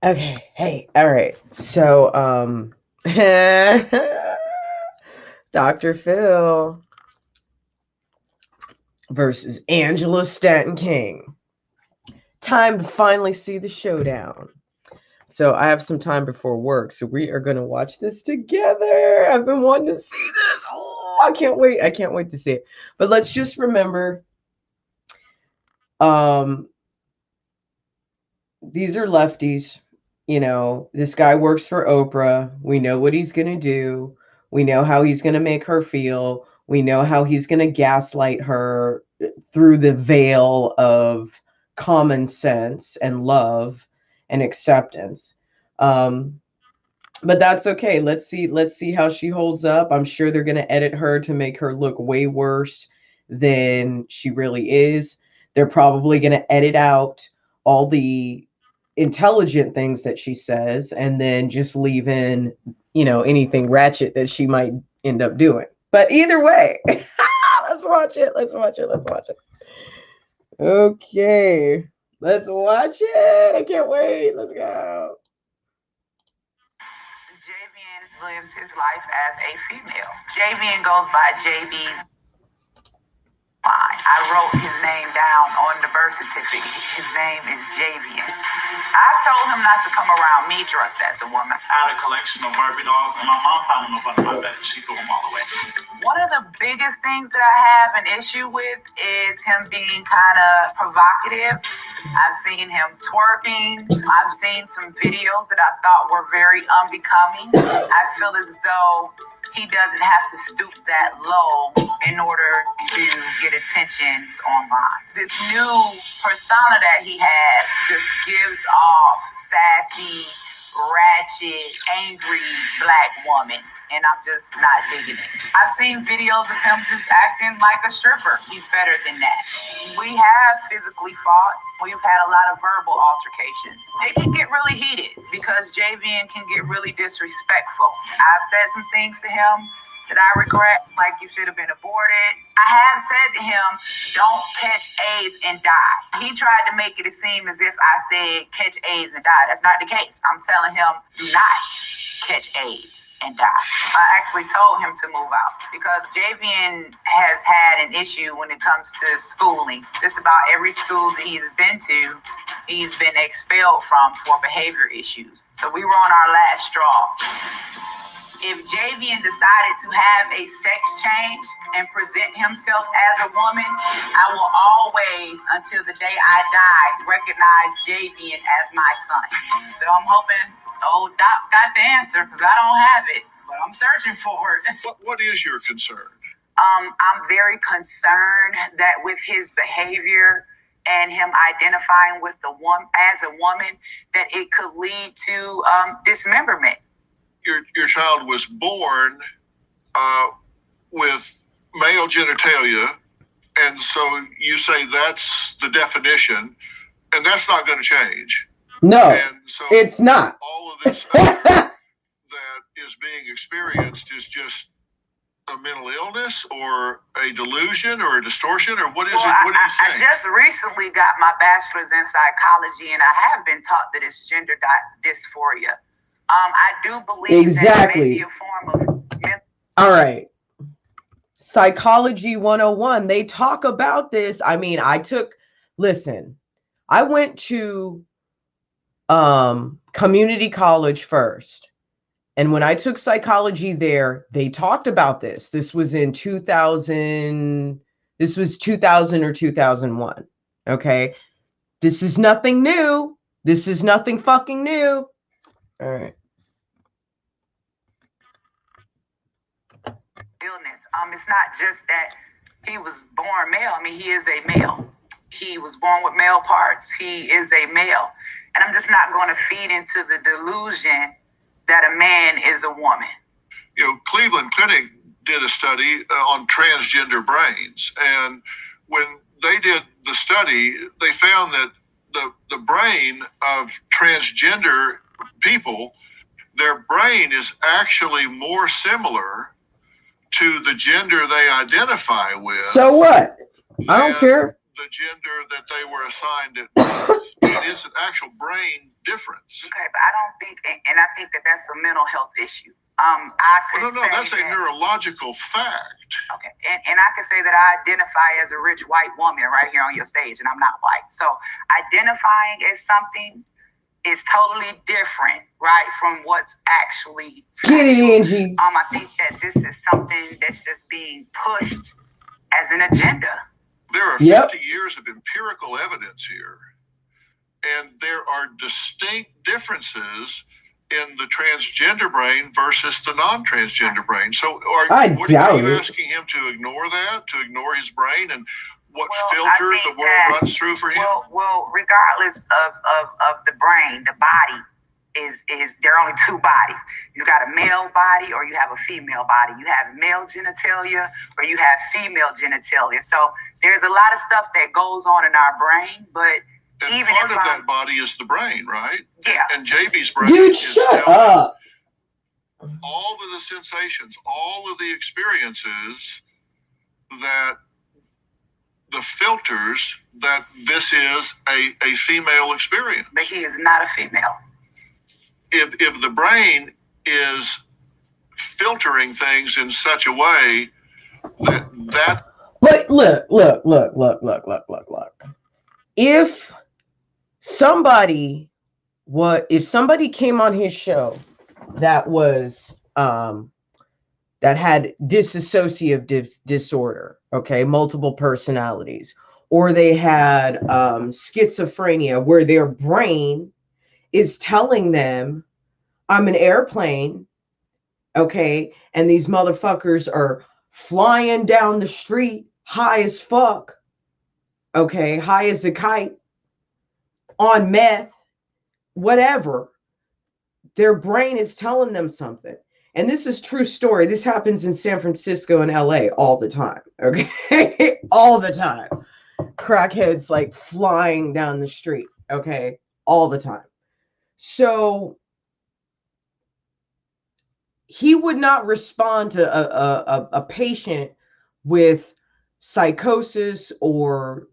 Okay, hey, all right. So, Dr. Phil versus Angela Stanton King. Time to finally see the showdown. So I have some time before work, so we are going to watch this together. I've been wanting to see this. Oh, I can't wait. I can't wait to see it. But let's just remember, um, these are lefties. You know, this guy works for Oprah. We know what he's going to do. We know how he's going to make her feel. We know how he's going to gaslight her through the veil of common sense and love and acceptance. Um, but that's okay. Let's see how she holds up. I'm sure they're going to edit her to make her look way worse than she really is. They're probably going to edit out all the intelligent things that she says and then just leave in, anything ratchet that she might end up doing. But either way, let's watch it. Let's watch it. Let's watch it. Okay. Let's watch it. I can't wait. Let's go. Javian lives his life as a female. Javian goes by JB's. I wrote his name down on the birth certificate. His name is Javian. I told him not to come around me dressed as a woman. I had a collection of Barbie dolls, and my mom found them up under my bed. She threw them all away. One of the biggest things that I have an issue with is him being kind of provocative. I've seen him twerking. I've seen some videos that I thought were very unbecoming. I feel as though he doesn't have to stoop that low in order to get attention online. This new persona that he has just gives off sassy, ratchet, angry black woman, and I'm just not digging it. I've seen videos of him just acting like a stripper. He's better than that. We have physically fought. We've had a lot of verbal altercations. It can get really heated because Javian can get really disrespectful. I've said some things to him that I regret, like you should have been aborted. I have said to him, don't catch AIDS and die. He tried to make it seem as if I said catch AIDS and die. That's not the case. I'm telling him, do not catch AIDS and die. I actually told him to move out because Javian has had an issue when it comes to schooling. Just about every school that he's been to, he's been expelled from for behavior issues. So we were on our last straw. If Javian decided to have a sex change and present himself as a woman, I will always, until the day I die, recognize Javian as my son. So I'm hoping old Doc got the answer because I don't have it, but I'm searching for it. What is your concern? I'm very concerned that with his behavior and him identifying with the woman as a woman, that it could lead to dismemberment. Your child was born with male genitalia, and so you say that's the definition, and that's not going to change. No, and so it's not. All of this that is being experienced is just a mental illness or a delusion or a distortion, or what is it? What do you think? I just recently got my bachelor's in psychology, and I have been taught that it's gender dysphoria. I do believe exactly. that it may be a form of mental. All right. Psychology 101, they talk about this. I mean, listen, I went to community college first. And when I took psychology there, they talked about this. This was in 2000. This was 2000 or 2001. Okay. This is nothing new. This is nothing fucking new. All right. Illness. It's not just that he was born male. I mean, he is a male. He was born with male parts. He is a male. And I'm just not going to feed into the delusion that a man is a woman. You know, Cleveland Clinic did a study on transgender brains. And when they did the study, they found that the brain of transgender people, their brain is actually more similar to the gender they identify with. So what? I don't care. The gender that they were assigned at birth. It's an actual brain difference. Okay, but I don't think, and I think that that's a mental health issue. I could no, that's a neurological fact. Okay, and I can say that I identify as a rich white woman right here on your stage, and I'm not white. So identifying as something is totally different, right, from what's actually factual. Get it, Angie. I think that this is something that's just being pushed as an agenda. There are 50 years of empirical evidence here, and there are distinct differences in the transgender brain versus the non-transgender brain. So are you asking him to ignore that, to ignore his brain and what filter the world runs through for him? Well, regardless of the brain, the body is there are only two bodies. You got a male body or you have a female body. You have male genitalia or you have female genitalia. So there's a lot of stuff that goes on in our brain, but and even part of that body is the brain, right? Yeah. And JB's brain is shut up. All of the sensations, all of the experiences that the filters that this is a female experience. But he is not a female. If the brain is filtering things in such a way that But look. If somebody came on his show that was that had dissociative disorder, okay, multiple personalities, or they had schizophrenia where their brain is telling them, I'm an airplane, okay, and these motherfuckers are flying down the street high as fuck, okay, high as a kite, on meth, whatever. Their brain is telling them something. And this is true story. This happens in San Francisco and LA all the time, okay? All the time. Crackheads like flying down the street, okay? All the time. So he would not respond to a patient with psychosis or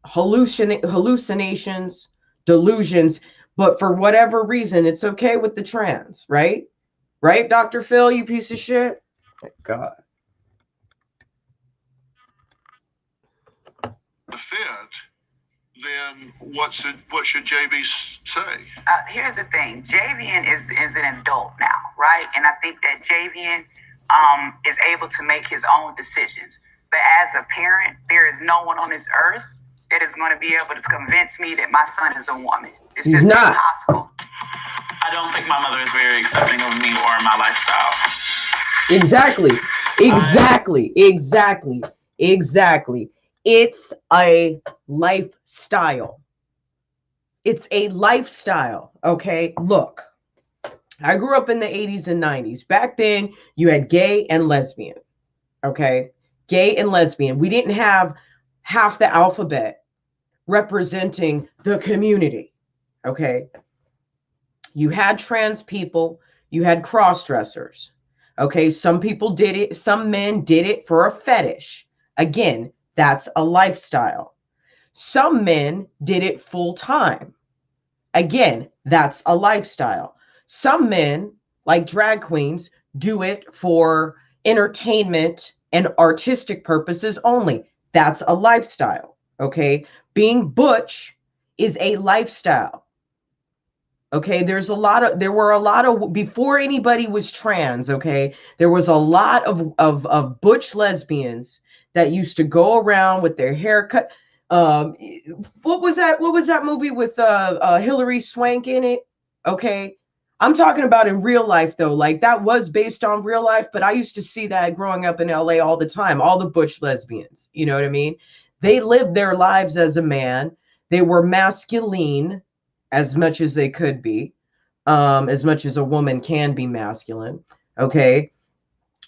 hallucinations, delusions, but for whatever reason, it's okay with the trans, right? Right, Dr. Phil, you piece of shit? God. The fit, then what should JB say? Here's the thing. Javian is an adult now, right? And I think that Javian is able to make his own decisions. But as a parent, there is no one on this earth that is going to be able to convince me that my son is a woman. It's just not impossible. I don't think my mother is very accepting of me or my lifestyle. Exactly. It's a lifestyle. It's a lifestyle, okay? Look, I grew up in the 80s and 90s. Back then, you had gay and lesbian, okay? Gay and lesbian. We didn't have half the alphabet representing the community, okay? You had trans people, you had cross-dressers, okay? Some people did it, some men did it for a fetish. Again, that's a lifestyle. Some men did it full time. Again, that's a lifestyle. Some men, like drag queens, do it for entertainment and artistic purposes only. That's a lifestyle, okay? Being butch is a lifestyle. Okay, there were a lot of, before anybody was trans, okay, there was a lot of butch lesbians that used to go around with their hair cut. What was that movie with Hilary Swank in it? Okay, I'm talking about in real life though, like that was based on real life, but I used to see that growing up in LA all the time, all the butch lesbians, you know what I mean? They lived their lives as a man. They were masculine as much as they could be, as much as a woman can be masculine, okay?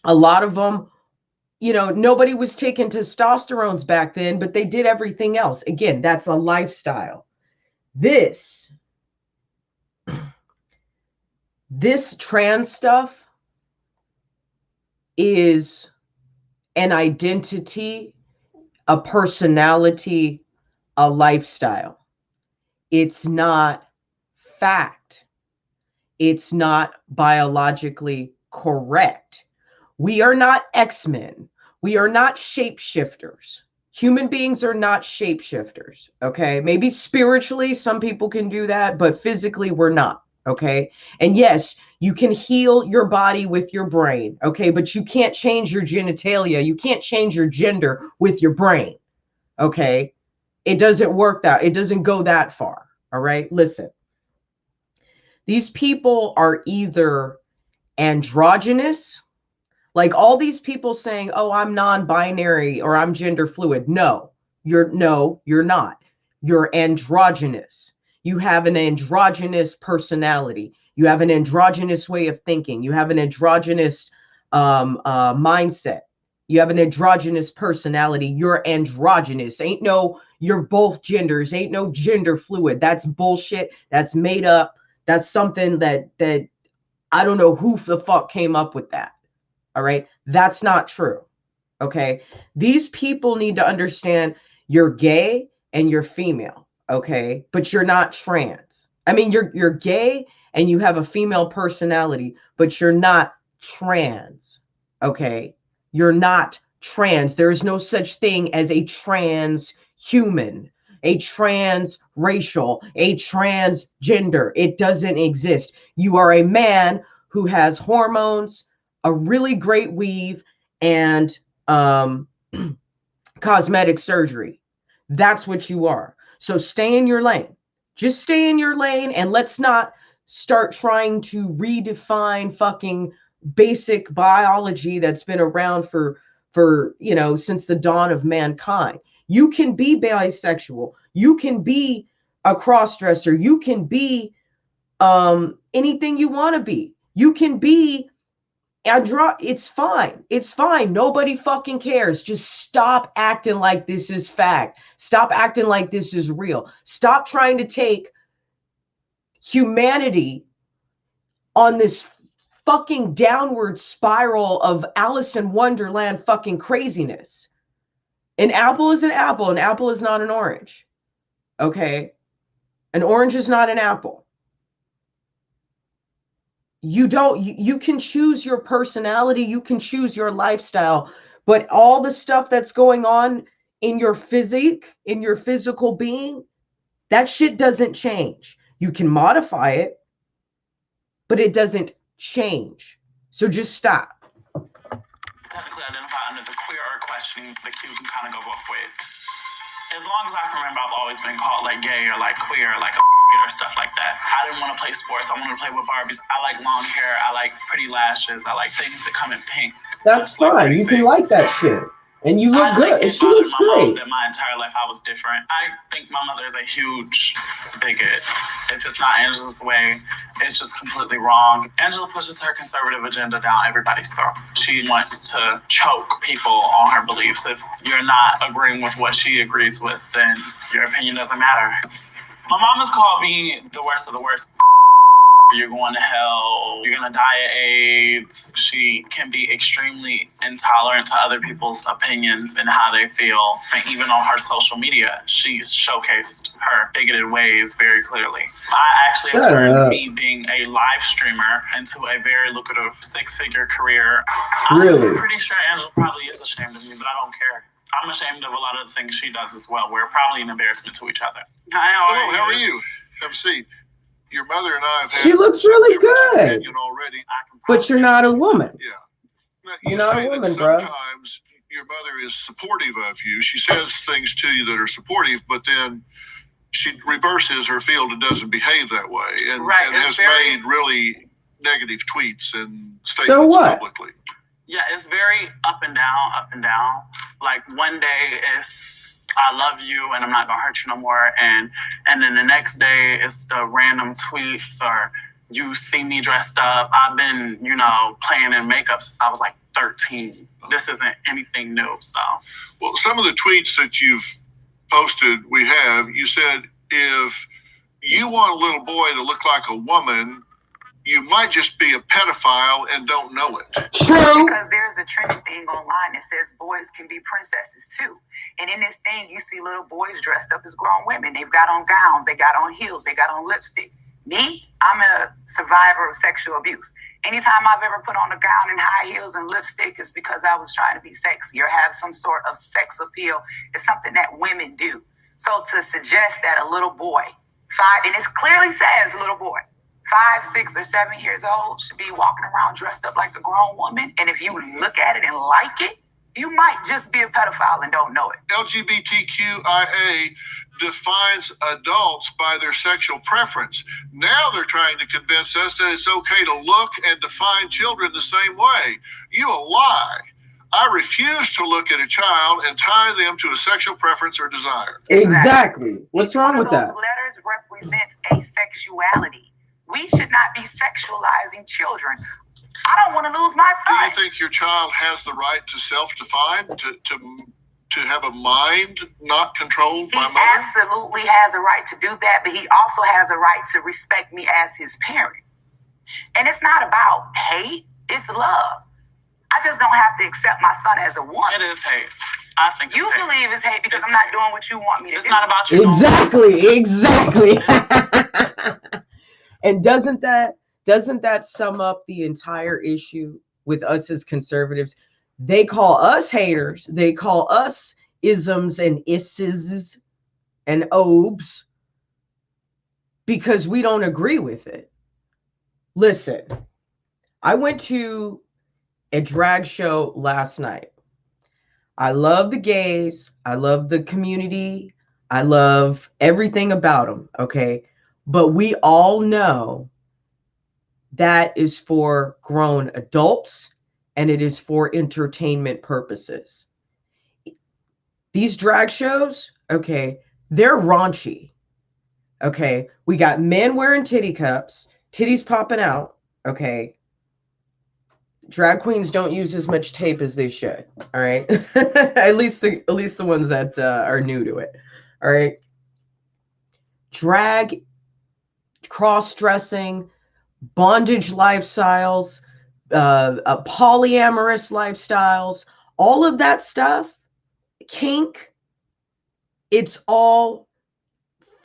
A lot of them, you know, nobody was taking testosterones back then, but they did everything else. Again, that's a lifestyle. This trans stuff is an identity, a personality, a lifestyle. It's not fact. It's not biologically correct. We are not X-Men. We are not shapeshifters. Human beings are not shapeshifters, okay? Maybe spiritually, some people can do that, but physically, we're not, okay? And yes, you can heal your body with your brain, okay? But you can't change your genitalia. You can't change your gender with your brain, okay? It doesn't work that, it doesn't go that far, all right? Listen, these people are either androgynous, like all these people saying, "Oh, I'm non-binary or I'm gender fluid." You're not. You're androgynous. You have an androgynous personality. You have an androgynous way of thinking. You have an androgynous mindset. You have an androgynous personality. You're androgynous. Ain't no you're both genders. Ain't no gender fluid. That's bullshit. That's made up. That's something that I don't know who the fuck came up with that. All right. That's not true. Okay. These people need to understand you're gay and you're female. Okay. But you're not trans. I mean, you're gay and you have a female personality, but you're not trans. Okay. You're not trans. There's no such thing as a trans human, a trans racial, a transgender. It doesn't exist. You are a man who has hormones, a really great weave, and cosmetic surgery. That's what you are. So stay in your lane. Just stay in your lane, and let's not start trying to redefine fucking basic biology that's been around for since the dawn of mankind. You can be bisexual. You can be a cross-dresser. You can be anything you want to be. You can be it's fine. It's fine. Nobody fucking cares. Just stop acting like this is fact. Stop acting like this is real. Stop trying to take humanity on this fucking downward spiral of Alice in Wonderland fucking craziness. An apple is an apple. An apple is not an orange. Okay? An orange is not an apple. You can choose your personality, you can choose your lifestyle, but all the stuff that's going on in your physique, in your physical being, that shit doesn't change. You can modify it, but it doesn't change. So just stop. Technically identify under the queer or questioning, the Q can kind of go both ways. As long as I can remember, I've always been called like gay or like queer or like a or stuff like that. I didn't want to play sports. I wanted to play with Barbies. I like long hair. I like pretty lashes. I like things that come in pink. That's fine. You can like that shit. And you look good. And she looks great. That my entire life I was different. I think my mother is a huge bigot. If it's not Angela's way, it's just completely wrong. Angela pushes her conservative agenda down everybody's throat. She wants to choke people on her beliefs. If you're not agreeing with what she agrees with, then your opinion doesn't matter. My mom has called me the worst of the worst. You're going to hell. You're going to die of AIDS. She can be extremely intolerant to other people's opinions and how they feel. And even on her social media, she's showcased her bigoted ways very clearly. I actually have turned me being a live streamer into a very lucrative 6-figure career. Really? I'm pretty sure Angela probably is ashamed of me, but I don't care. I'm ashamed of a lot of the things she does as well. We're probably an embarrassment to each other. Hi, how are you? Have a seat. Your mother and I have had. She looks really good. Already. But you're not a woman. Yeah. You're not a woman, bro. Sometimes your mother is supportive of you. She says things to you that are supportive, but then she reverses her field and doesn't behave that way, and has made really negative tweets and statements publicly. Yeah, it's very up and down. Like one day it's I love you and I'm not gonna hurt you no more, and then the next day it's the random tweets or you see me dressed up. I've been, playing in makeup since I was like 13. This isn't anything new, so. Well, some of the tweets that you've posted, you said if you want a little boy to look like a woman, you might just be a pedophile and don't know it. True. Because there's a trending thing online that says boys can be princesses too. And in this thing, you see little boys dressed up as grown women. They've got on gowns, they got on heels, they got on lipstick. Me, I'm a survivor of sexual abuse. Anytime I've ever put on a gown and high heels and lipstick, it's because I was trying to be sexy or have some sort of sex appeal. It's something that women do. So to suggest that a little boy, 5, and it clearly says little boy, 5, 6, or 7 years old should be walking around dressed up like a grown woman. And if you look at it and like it, you might just be a pedophile and don't know it. LGBTQIA defines adults by their sexual preference. Now they're trying to convince us that it's okay to look and define children the same way. You a lie. I refuse to look at a child and tie them to a sexual preference or desire. Exactly. What's wrong with that? Those letters represent asexuality. We should not be sexualizing children. I don't want to lose my son. Do you think your child has the right to self-define, to have a mind not controlled by mother? He absolutely has a right to do that, but he also has a right to respect me as his parent. And it's not about hate, it's love. I just don't have to accept my son as a woman. It is hate. I think you hate. believe it's hate because I'm not doing what you want me to do. It's not about you. Exactly. And doesn't that sum up the entire issue with us as conservatives? They call us haters. They call us isms and isses and obes because we don't agree with it. Listen, I went to a drag show last night. I love the gays. I love the community. I love everything about them. Okay. But we all know that is for grown adults and it is for entertainment purposes. These drag shows, okay, they're raunchy. Okay. We got men wearing titty cups, titties popping out. Okay. Drag queens don't use as much tape as they should. All right. at least the ones that are new to it. All right. Drag, cross-dressing, bondage lifestyles, polyamorous lifestyles, all of that stuff, kink, it's all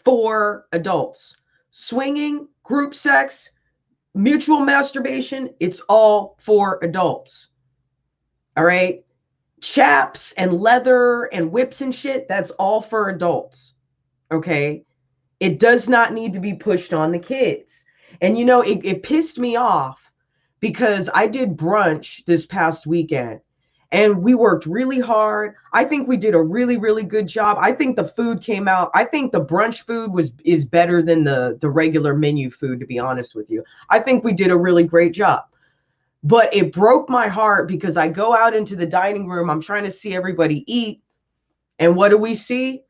for adults. Swinging, group sex, mutual masturbation, it's all for adults. All right. Chaps and leather and whips and shit, that's all for adults. Okay. It does not need to be pushed on the kids. And you know, it pissed me off because I did brunch this past weekend and we worked really hard. I think we did a really, really good job. I think the food came out. I think the brunch food is better than the regular menu food, to be honest with you. I think we did a really great job. But it broke my heart because I go out into the dining room. I'm trying to see everybody eat. And what do we see?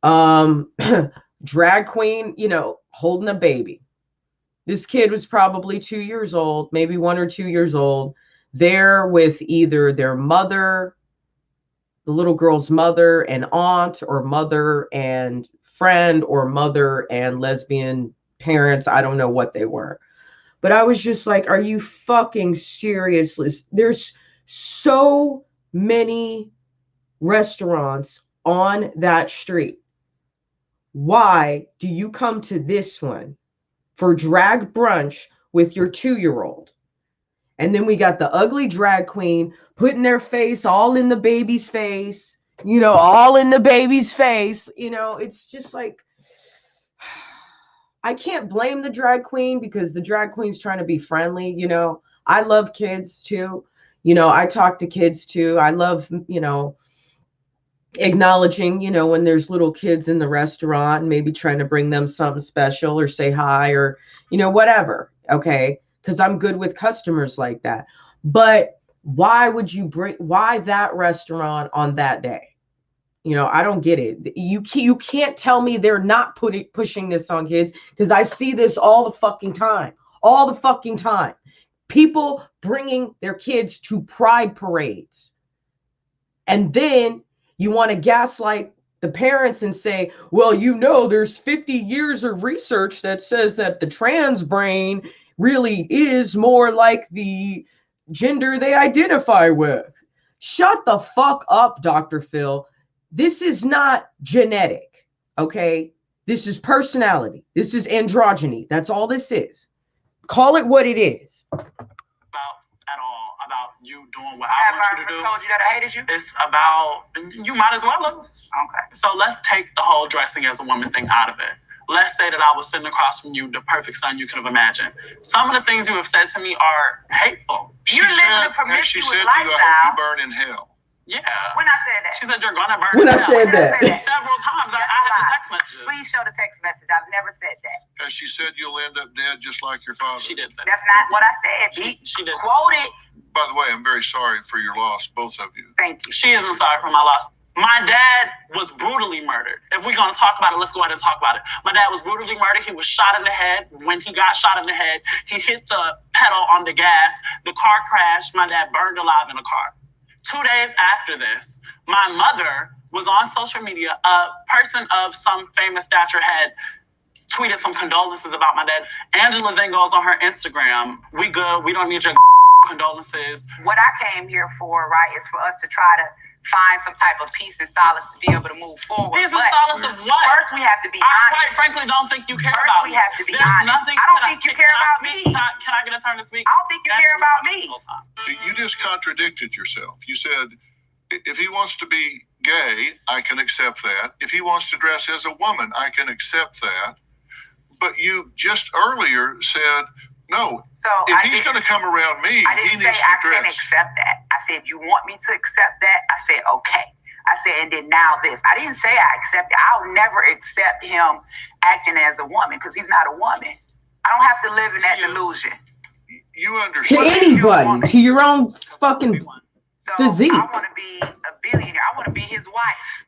Drag queen, you know, holding a baby. This kid was probably 2 years old, maybe 1 or 2 years old, there with either their mother, the little girl's mother and aunt, or mother and friend, or mother and lesbian parents. I don't know what they were. But I was just like, are you fucking serious? There's so many restaurants on that street. Why do you come to this one for drag brunch with your 2-year-old? And then we got the ugly drag queen putting their face all in the baby's face, you know, all in the baby's face. You know, it's just like, I can't blame the drag queen because the drag queen's trying to be friendly. You know, I love kids too. You know, I talk to kids too. I love, you know, acknowledging, you know, when there's little kids in the restaurant and maybe trying to bring them something special or say hi or, you know, whatever. Okay. Because I'm good with customers like that. But why that restaurant on that day? You know, I don't get it. You can't tell me they're not pushing this on kids, because I see this all the fucking time. All the fucking time. People bringing their kids to pride parades. And then you want to gaslight the parents and say, well, you know, there's 50 years of research that says that the trans brain really is more like the gender they identify with. Shut the fuck up, Dr. Phil. This is not genetic, okay? This is personality. This is androgyny. That's all this is. Call it what it is. About you doing what I want you to do. Told you that I hated you? It's about, you might as well lose. Okay. So let's take the whole dressing as a woman thing out of it. Let's say that I was sitting across from you, the perfect son you could have imagined. Some of the things you have said to me are hateful. You're living a promiscuous lifestyle. I hope you burn in hell. Yeah. When I said that. She said you're gonna burn when in I hell. said that. Several times. I have the text messages. Please show the text message. I've never said that. Has she said you'll end up dead just like your father? She did say That's not what I said. She did. Quoted. By the way, I'm very sorry for your loss, both of you. Thank you. She isn't sorry for my loss. My dad was brutally murdered. If we're going to talk about it, let's go ahead and talk about it. My dad was brutally murdered. He was shot in the head. When he got shot in the head, he hit the pedal on the gas. The car crashed. My dad burned alive in a car. 2 days after this, my mother was on social media. A person of some famous stature had tweeted some condolences about my dad. Angela then goes on her Instagram. We good. We don't need your condolences. What I came here for, right, is for us to try to find some type of peace and solace to be able to move forward. Peace and solace of what? First, we have to be I honest. quite frankly don't think you care First, about we me. have to be There's honest. nothing. I don't think you care about me. Can I get a turn to speak? I don't think you care about me. You just contradicted yourself. You said, if he wants to be gay, I can accept that. If he wants to dress as a woman, I can accept that. But you just earlier said, no, so if he's going to come around me, he needs to dress. I can't accept that. I said, you want me to accept that? I said, okay. I said, and then now this. I didn't say I accept it. I'll never accept him acting as a woman because he's not a woman. I don't have to live in that delusion. You understand? To anybody, to your own fucking physique. I want to be a billionaire. I want to be his wife.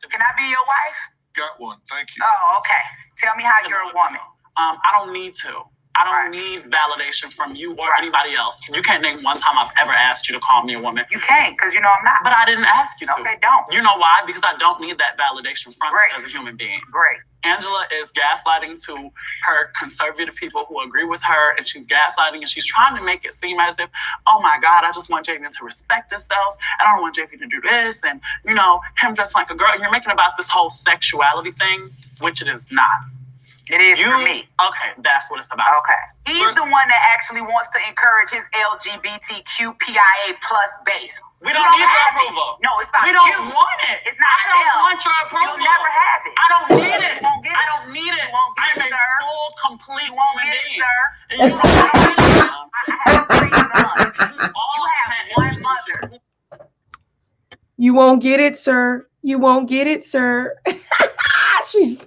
Can I be your wife? Got one. Thank you. Oh, okay. Tell me how you're a woman. I don't need to. I don't need validation from you or anybody else. You can't name one time I've ever asked you to call me a woman. You can't, because you know I'm not. But I didn't ask you to. Okay, don't. You know why? Because I don't need that validation from you as a human being. Great. Angela is gaslighting to her conservative people who agree with her, and she's gaslighting and she's trying to make it seem as if, oh my God, I just want Jaden to respect himself, and I don't want Jaden to do this, and you know, him dressing like a girl. And you're making about this whole sexuality thing, which it is not. It is for me. Okay, that's what it's about. Okay. He's the one that actually wants to encourage his LGBTQPIA plus base. We don't need your approval. No, it's about you. We don't want it. It's not I don't want your approval. You'll never have it. I don't need it. You won't get it. I don't need it. You won't get I'm it, a sir. full, complete You won't human get it, being. sir. And you don't need it. I have 3 sons. You have one mother. You won't get it, sir. You won't get it, sir. She's...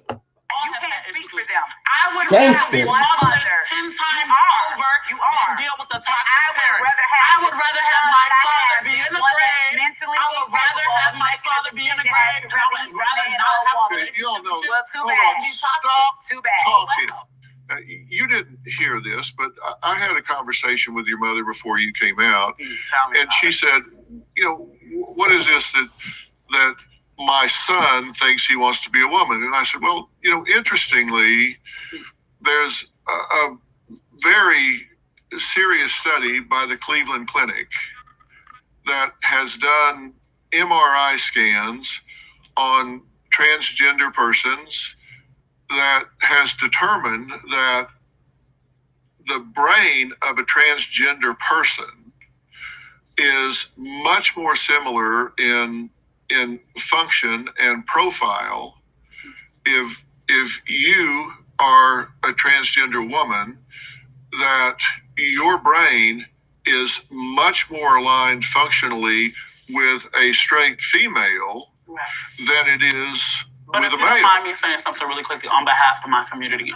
You can't speak for them. I would Gangster. rather be motherless 10 times over than deal with the toxic parent. I would rather have my father be in the grave. I would rather have my father be in the grave. I would rather not have a relationship. You all know. Well, too Hold bad. on. Stop Too bad. talking. You didn't hear this, but I had a conversation with your mother before you came out, and she said, you know, what is this that my son thinks he wants to be a woman? And I said, well, you know, interestingly, there's a very serious study by the Cleveland Clinic that has done MRI scans on transgender persons that has determined that the brain of a transgender person is much more similar in function and profile if you are a transgender woman, that your brain is much more aligned functionally with a straight female than it is with a male. But if you don't mind me saying something really quickly on behalf of my community,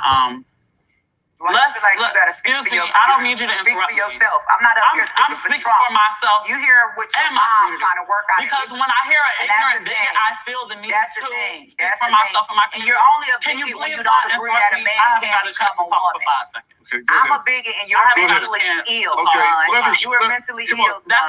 excuse me, I don't need you to interrupt me. Speak for yourself. I'm not up here speaking for myself. You hear what your mom trying to work out. Because when I hear an ignorant bigot, I feel the need to speak for myself and my community. And you're only a bigot when you don't agree that a man can't become a woman. Okay, I'm a bigot and you're mentally ill, son. You are mentally ill, son.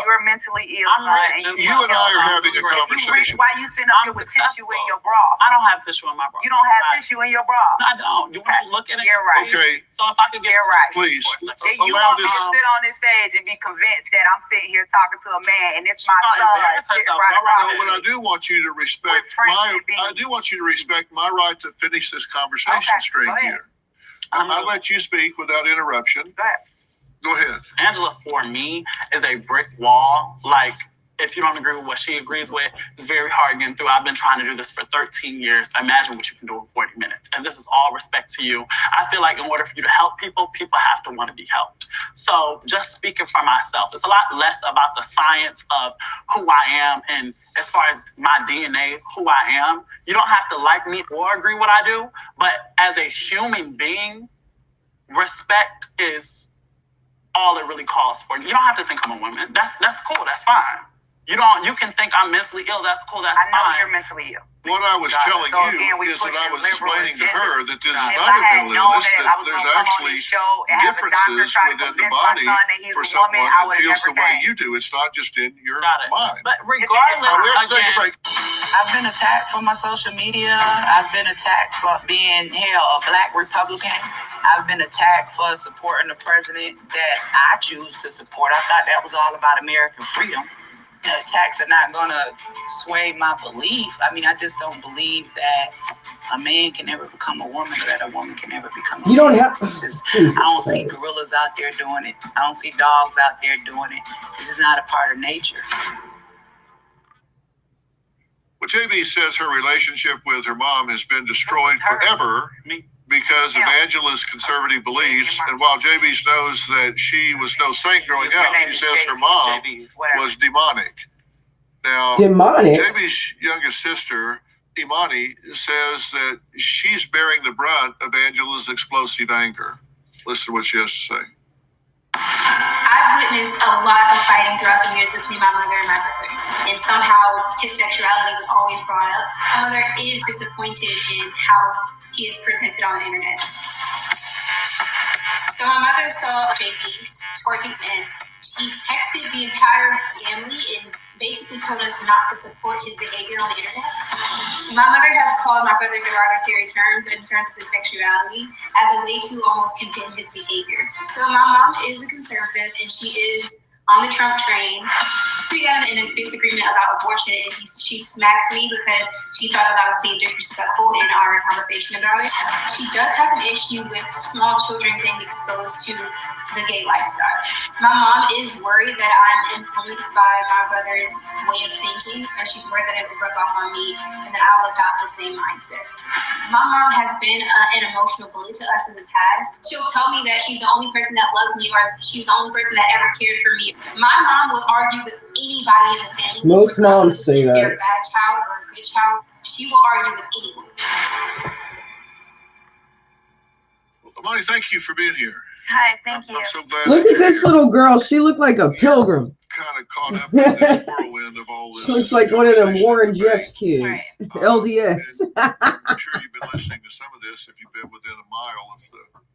You're mentally ill, son. You and I are having a conversation. Why you sitting up here with tissue in your bra? I don't have tissue in my bra. You don't have tissue in your bra? I don't. You want to look at it? You're right. Okay. So if I could get You're right. Please You allow want me this. to sit on this stage and be convinced that I'm sitting here talking to a man and it's my She's not son embarrassed sitting herself. right Go right across ahead. But I do want you to respect I do want you to respect my right to finish this conversation string go ahead. here. I'll let you speak without interruption. Go ahead. Go ahead. Angela, for me, is a brick wall. Like, if you don't agree with what she agrees with, it's very hard getting through. I've been trying to do this for 13 years. Imagine what you can do in 40 minutes. And this is all respect to you. I feel like in order for you to help people, people have to want to be helped. So just speaking for myself, it's a lot less about the science of who I am and as far as my DNA, who I am. You don't have to like me or agree what I do, but as a human being, respect is all it really calls for. You don't have to think I'm a woman. That's cool. That's fine. You can think I'm mentally ill. That's cool. That's I know fine. you're mentally ill. What I was telling So you again, we is that I was pushing liberal explaining to agenda. her that this is If not I a had mental known illness, that I that was there's gonna come on actually this show and have a doctor differences try to within the convince my body son that he's for a woman, someone I that would have feels never the way came. you do. It's not just in your Got it. mind. But regardless, We have to take a again, break. I've been attacked for my social media. I've been attacked for being, a black Republican. I've been attacked for supporting the president that I choose to support. I thought that was all about American freedom. The attacks are not going to sway my belief. I mean, I just don't believe that a man can never become a woman or that a woman can never become a man. You don't have. It's just, Jesus I don't see Christ. gorillas out there doing it. I don't see dogs out there doing it. It's just not a part of nature. Well, JB says her relationship with her mom has been destroyed Her. forever Me. because of Yeah. Angela's conservative beliefs. Your mom. And while JB knows that she was no saint growing Her up, name she is says her JB. mom Whatever. was demonic. Now, Demonic. JB's youngest sister, Imani, says that she's bearing the brunt of Angela's explosive anger. Listen to what she has to say. I've witnessed a lot of fighting throughout the years between my mother and my brother, and somehow his sexuality was always brought up. My mother is disappointed in how he is presented on the internet. So my mother saw JB twerking, and she texted the entire family and basically told us not to support his behavior on the internet. My mother has called my brother derogatory terms in terms of his sexuality as a way to almost condemn his behavior. So my mom is a conservative, and she is on the Trump train. We got in a disagreement about abortion, and she smacked me because she thought that I was being disrespectful in our conversation about it. She does have an issue with small children being exposed to the gay lifestyle. My mom is worried that I'm influenced by my brother's way of thinking, and she's worried that it will rub off on me and that I will adopt the same mindset. My mom has been an emotional bully to us in the past. She'll tell me that she's the only person that loves me, or she's the only person that ever cared for me. My mom will argue with anybody in the family. Most moms say if that. they're a bad child or a good child. She will argue with anyone. Imani, thank you for being here. Hi, thank you. I'm so glad Look that at this you're little girl. She looked like a pilgrim. kind of caught up in this whirlwind of all this. She looks like one of them conversation Warren and debate. Jeffs kids. Right. LDS. I'm sure you've been listening to some of this if you've been within a mile of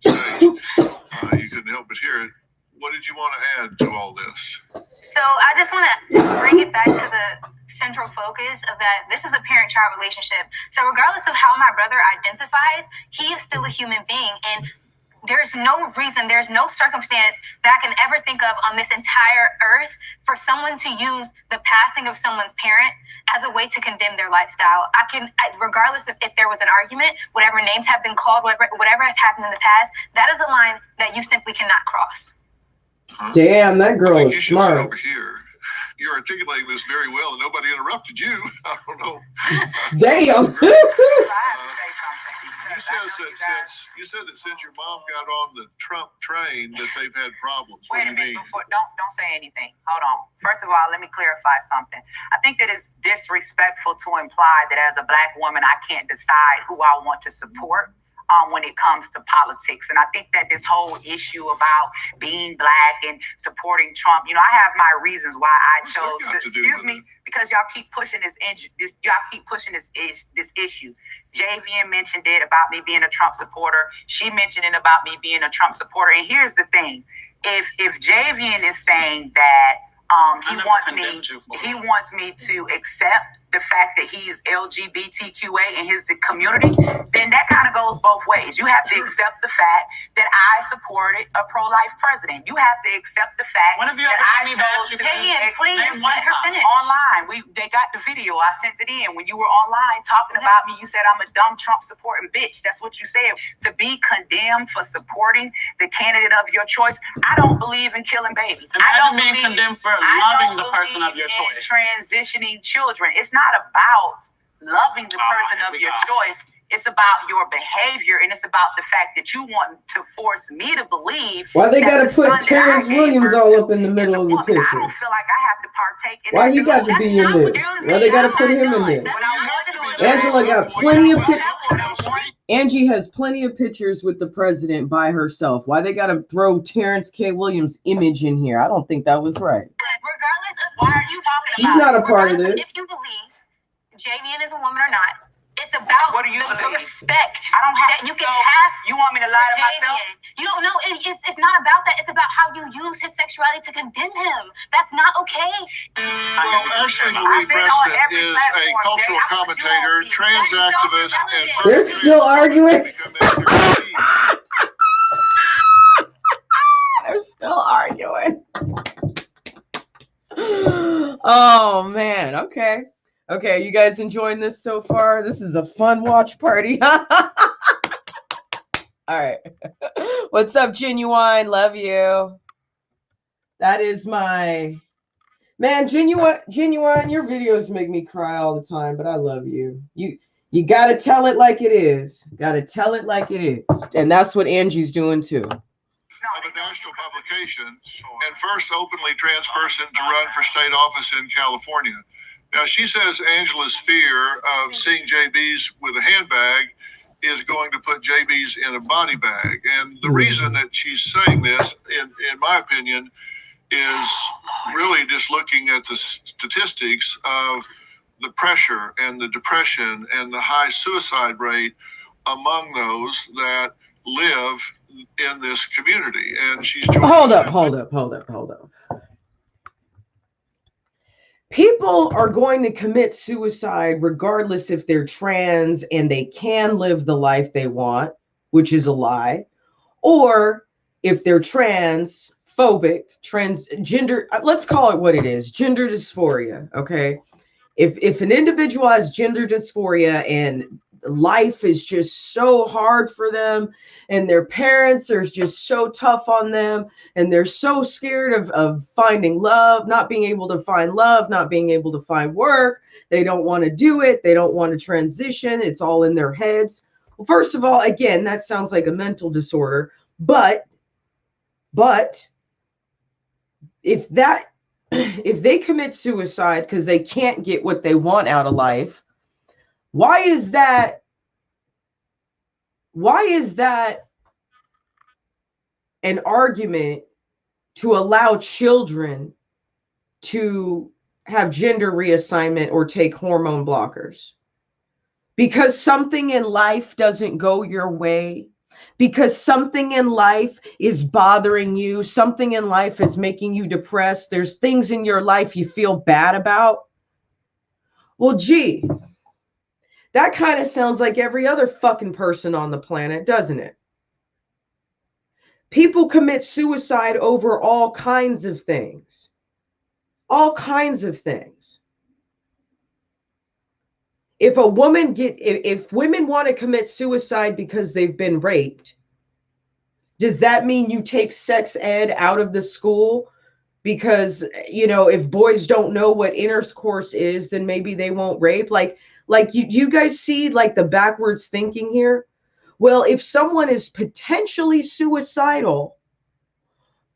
the stage. You couldn't help but hear it. What did you want to add to all this? So I just want to bring it back to the central focus of that this is a parent-child relationship. So regardless of how my brother identifies, he is still a human being, and there's no reason, there's no circumstance that I can ever think of on this entire earth for someone to use the passing of someone's parent as a way to condemn their lifestyle. Regardless of if there was an argument, whatever names have been called, whatever has happened in the past, that is a line that you simply cannot cross. Huh? Damn, that girl I think is you should sit smart. over here. You're articulating this very well, and nobody interrupted you. I don't know. Damn. You said that since your mom got on the Trump train that they've had problems. What Wait do a you minute, mean? don't say anything. Hold on. First of all, let me clarify something. I think that it's disrespectful to imply that as a black woman, I can't decide who I want to support when it comes to politics. And I think that this whole issue about being black and supporting Trump, I have my reasons why I What's that chose got to, to do excuse with me, it? because y'all keep pushing this issue. JVN mentioned it about me being a Trump supporter. She mentioned it about me being a Trump supporter. And here's the thing. If JVN is saying that He wants me to accept the fact that he's LGBTQA in his community, then that kind of goes both ways. You have to accept the fact that I supported a pro-life president. You have to accept the fact that I chose to be online. They got the video. I sent it in. When you were online talking about me, you said I'm a dumb Trump supporting bitch. That's what you said. To be condemned for supporting the candidate of your choice, I don't believe in killing babies. Imagine being condemned for loving the person of your choice. Transitioning children. It's not about loving the person of your choice. It's about your behavior, and it's about the fact that you want to force me to believe. Why they got to put Terrence Williams all up in the middle of the picture? I don't feel like I have to partake in. Why he got to be in this? Why they got to put him in this? Angela got plenty of pictures. Angie has plenty of pictures with the president by herself. Why they got to throw Terrence K. Williams' image in here? I don't think that was right. Regardless of why are you talking about, he's not a part of this. If you believe JVN is a woman or not, it's about what do you the believe? Respect. I don't have that you can have. You want me to lie to myself? You don't know. It's not about that. It's about how you use his sexuality to condemn him. That's not okay. Well, Ashley Marie Preston is a cultural commentator, trans activist, and they're still arguing. They're still arguing. Oh man. Okay, you guys enjoying this so far? This is a fun watch party. All right. What's up, Genuine? Love you. That is my man, Genuine. Your videos make me cry all the time, but I love you. You got to tell it like it is. Got to tell it like it is. And that's what Angie's doing too. Of a national publication and first openly trans person to run for state office in California. Now, she says Angela's fear of seeing JBs with a handbag is going to put JBs in a body bag. And the reason that she's saying this, in my opinion, is really just looking at the statistics of the pressure and the depression and the high suicide rate among those that live in this community. And she's hold up. People are going to commit suicide regardless if they're trans and they can live the life they want, which is a lie, or if they're transphobic, transgender, let's call it what it is, gender dysphoria, okay? If an individual has gender dysphoria and life is just so hard for them and their parents are just so tough on them and they're so scared of finding love, not being able to find love, not being able to find work, they don't want to do it, they don't want to transition, it's all in their heads. Well, first of all, again, that sounds like a mental disorder, but if they commit suicide because they can't get what they want out of life, why is that an argument to allow children to have gender reassignment or take hormone blockers? Because something in life doesn't go your way, because something in life is bothering you, something in life is making you depressed, there's things in your life you feel bad about. Well, gee, that kind of sounds like every other fucking person on the planet, doesn't it? People commit suicide over all kinds of things. All kinds of things. If women want to commit suicide because they've been raped, does that mean you take sex ed out of the school? Because, if boys don't know what intercourse is, then maybe they won't rape. Like you guys see like the backwards thinking here? Well, if someone is potentially suicidal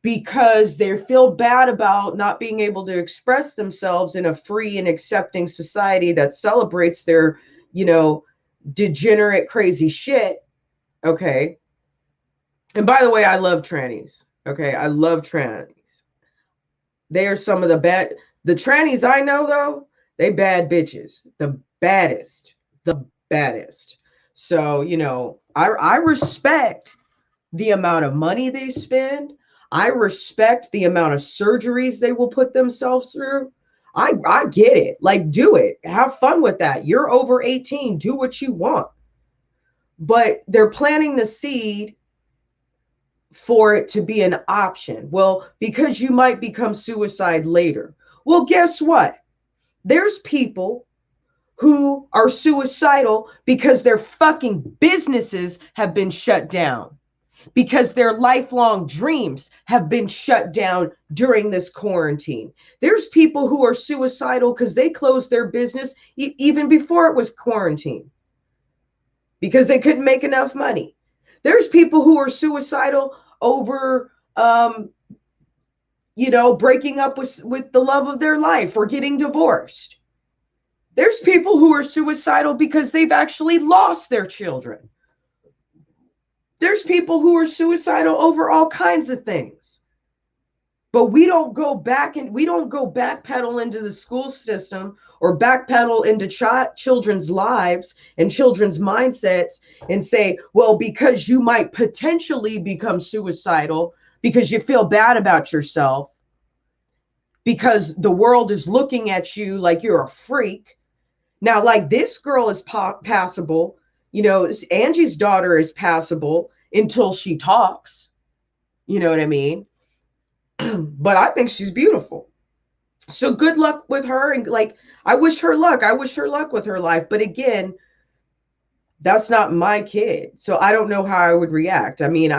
because they feel bad about not being able to express themselves in a free and accepting society that celebrates their, degenerate, crazy shit. Okay. And by the way, I love trannies. Okay. I love trannies. They are some of the trannies I know, though, they bad bitches. The baddest. So, I respect the amount of money they spend. I respect the amount of surgeries they will put themselves through. I get it. Like, do it. Have fun with that. You're over 18. Do what you want. But they're planting the seed for it to be an option. Well, because you might become suicide later. Well, guess what? There's people who are suicidal because their fucking businesses have been shut down, because their lifelong dreams have been shut down during this quarantine. There's people who are suicidal because they closed their business even before it was quarantine because they couldn't make enough money. There's people who are suicidal over breaking up with the love of their life or getting divorced. There's people who are suicidal because they've actually lost their children. There's people who are suicidal over all kinds of things. But we don't go backpedal into the school system or backpedal into children's lives and children's mindsets and say, well, because you might potentially become suicidal because you feel bad about yourself, because the world is looking at you like you're a freak. Now, like, this girl is passable. Angie's daughter is passable until she talks. You know what I mean? But I think she's beautiful. So good luck with her. And like, I wish her luck. I wish her luck with her life. But again, that's not my kid. So I don't know how I would react. I mean,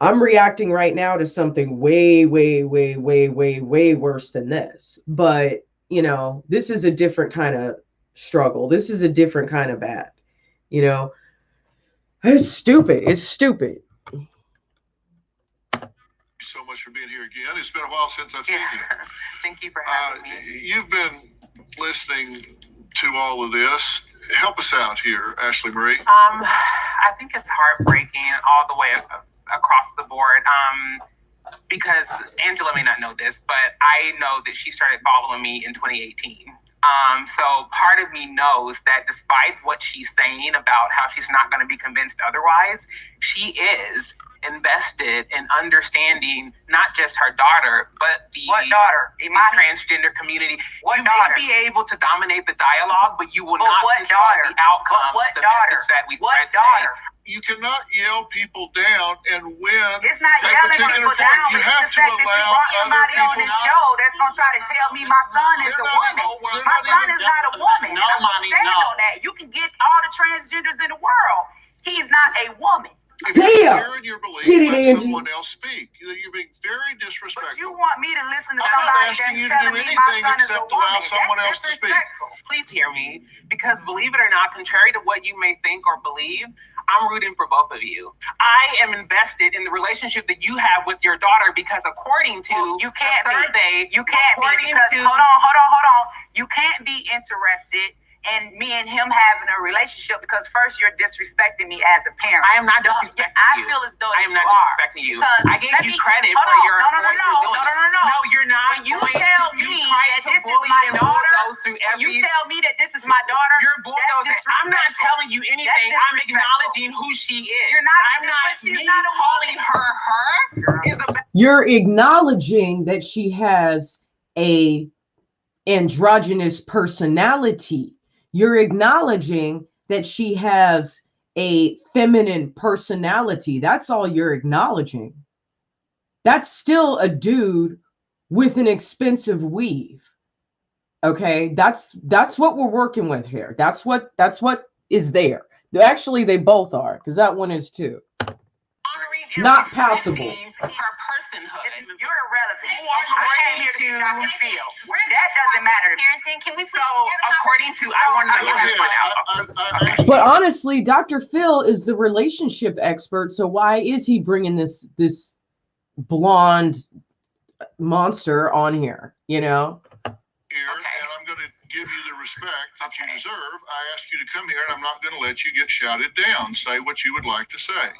I'm reacting right now to something way, way, way, way, way, way worse than this. But, this is a different kind of struggle. This is a different kind of bad. It's stupid. It's stupid. So much for being here again. It's been a while since I've seen you. Thank you for having me. You've been listening to all of this. Help us out here, Ashley Marie. I think it's heartbreaking all the way across the board. Because Angela may not know this, but I know that she started following me in 2018. So part of me knows that despite what she's saying about how she's not going to be convinced otherwise, she is invested in understanding not just her daughter, but the transgender community. You may be able to dominate the dialogue, but you will not control the outcome of the message that we spread today. You cannot yell people down and win. It's not yelling people down. You have to allow somebody on this show that's going to try to tell me my son is a woman. My son is not a woman. No, mommy, no. On that. You can get all the transgenders in the world. He is not a woman. If you're in your belief, let someone else speak. You're being very disrespectful. But you want me to listen to I'm not somebody asking you that's to do telling me my anything son is a except woman. allow someone else to speak. Please hear me, because believe it or not, contrary to what you may think or believe, I'm rooting for both of you. I am invested in the relationship that you have with your daughter because according to you can't the survey, you can't be because hold on. You can't be interested in me and him having a relationship because first you're disrespecting me as a parent. I am not disrespecting you. I feel as though I am you not are. disrespecting you. Because I gave you credit for your No, you're not. When you going tell to- me try that to this is bully my and daughter, bulldoze through when you every- tell me that this is my daughter, You're bulldozing. that's I'm not disrespectful. telling you anything. That's I'm disrespectful. acknowledging who she is. You're not. I'm not. She's Me not a calling woman. her is a. You're acknowledging that she has a androgynous personality. You're acknowledging that she has a feminine personality. That's all you're acknowledging. That's still a dude with an expensive weave. Okay, that's what we're working with here. That's what is there. Actually, they both are, because that one is too. Not passable. Her personhood. You're irrelevant. According I came here to to- see Dr. Phil. That doesn't matter to me. Parenting, can we So according to, I want to know Go ahead. But honestly, Dr. Phil is the relationship expert. So why is he bringing this blonde monster on here? Here, and I'm going to give you the respect that you deserve. I asked you to come here, and I'm not going to let you get shouted down. Say what you would like to say.